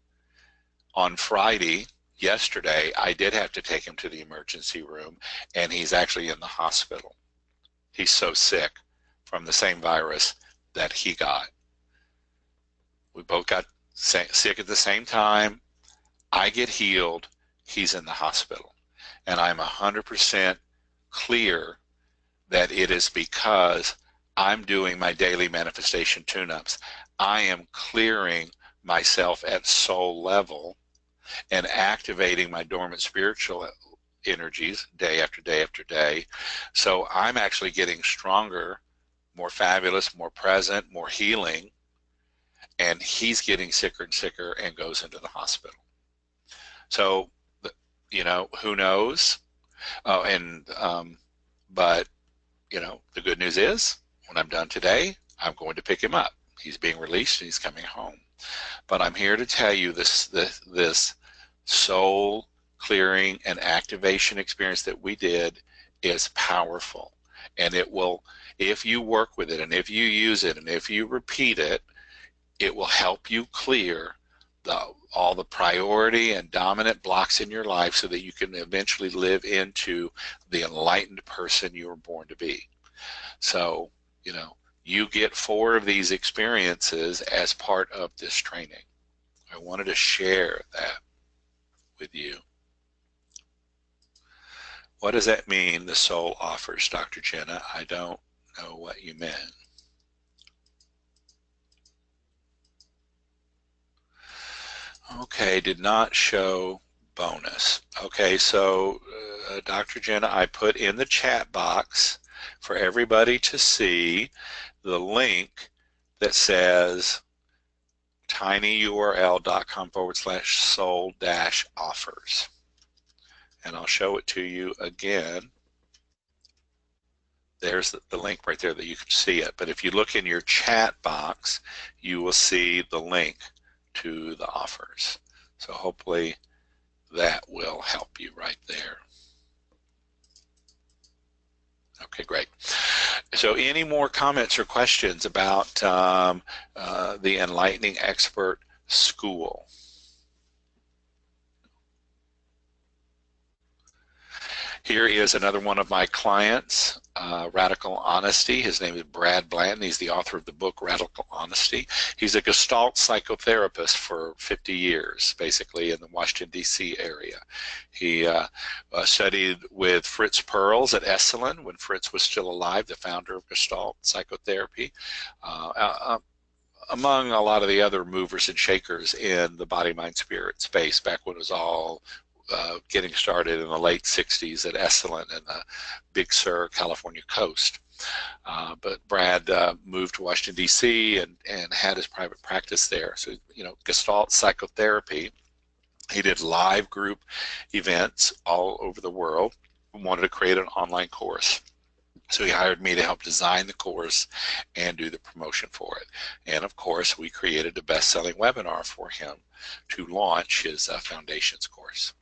On Friday, yesterday, I did have to take him to the emergency room, and he's actually in the hospital. He's so sick from the same virus that he got. We both got sick at the same time. I get healed. He's in the hospital. And I'm 100% clear that it is because I'm doing my daily manifestation tune-ups. I am clearing myself at soul level and activating my dormant spiritual energies day after day after day. So I'm actually getting stronger, more fabulous, more present, more healing, and he's getting sicker and sicker and goes into the hospital. So, who knows? But the good news is when I'm done today, I'm going to pick him up. He's being released and he's coming home. But I'm here to tell you this soul clearing and activation experience that we did is powerful. And it will, if you work with it and if you use it and if you repeat it, it will help you clear all the priority and dominant blocks in your life so that you can eventually live into the enlightened person you were born to be. So, you get 4 of these experiences as part of this training. I wanted to share that with you. What does that mean, the soul offers, Dr. Jenna? I don't know what you meant. Okay, did not show bonus. Okay, so Dr. Jenna, I put in the chat box for everybody to see the link that says tinyurl.com/soul-offers. And I'll show it to you again. There's the link right there that you can see it. But if you look in your chat box, you will see the link to the offers. So hopefully that will help you right there. Okay, great. So any more comments or questions about the Enlightening Expert School? Here is another one of my clients, Radical Honesty. His name is Brad Blanton. He's the author of the book Radical Honesty. He's a Gestalt psychotherapist for 50 years, basically, in the Washington, D.C. area. He studied with Fritz Perls at Esalen when Fritz was still alive, the founder of Gestalt psychotherapy, among a lot of the other movers and shakers in the body, mind, spirit space back when it was all getting started in the late 60s at Esalen and the Big Sur, California coast. But Brad moved to Washington, D.C. and had his private practice there. So, Gestalt psychotherapy. He did live group events all over the world and wanted to create an online course. So he hired me to help design the course and do the promotion for it. And of course, we created a best-selling webinar for him to launch his Foundations course.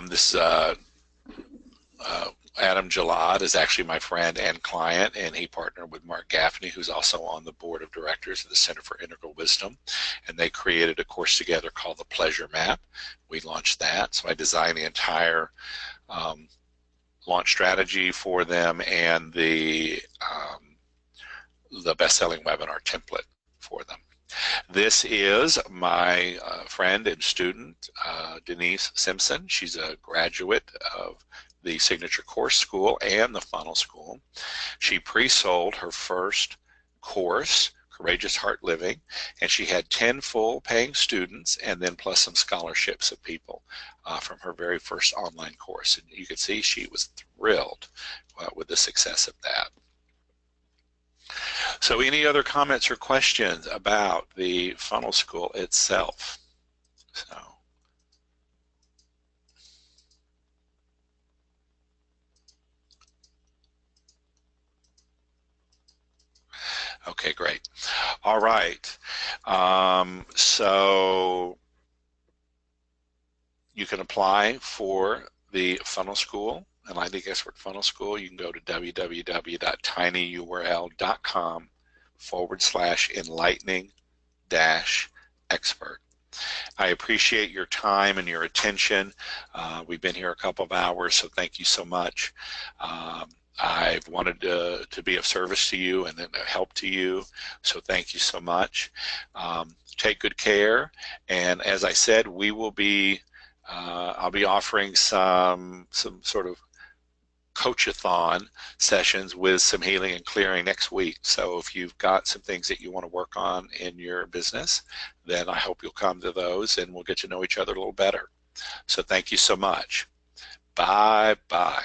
This Adam Jalad is actually my friend and client, and he partnered with Mark Gaffney, who's also on the board of directors of the Center for Integral Wisdom, and they created a course together called the Pleasure Map. We launched that, so I designed the entire launch strategy for them and the best-selling webinar template for them. This is my friend and student, Denise Simpson. She's a graduate of the Signature Course School and the Funnel School. She pre-sold her first course, Courageous Heart Living, and she had 10 full paying students, and then plus some scholarships of people from her very first online course. And you can see she was thrilled with the success of that. So any other comments or questions about the Funnel School itself? So. Okay, great. All right. So you can apply for the Funnel School, Enlightening Expert Funnel School. You can go to www.tinyurl.com/enlightening-expert. I appreciate your time and your attention. We've been here a couple of hours, so thank you so much. I've wanted to be of service to you and help to you, so thank you so much. Take good care, and as I said, we will be I'll be offering some sort of coach-a-thon sessions with some healing and clearing next week. So if you've got some things that you want to work on in your business, then I hope you'll come to those and we'll get to know each other a little better. So thank you so much. Bye-bye.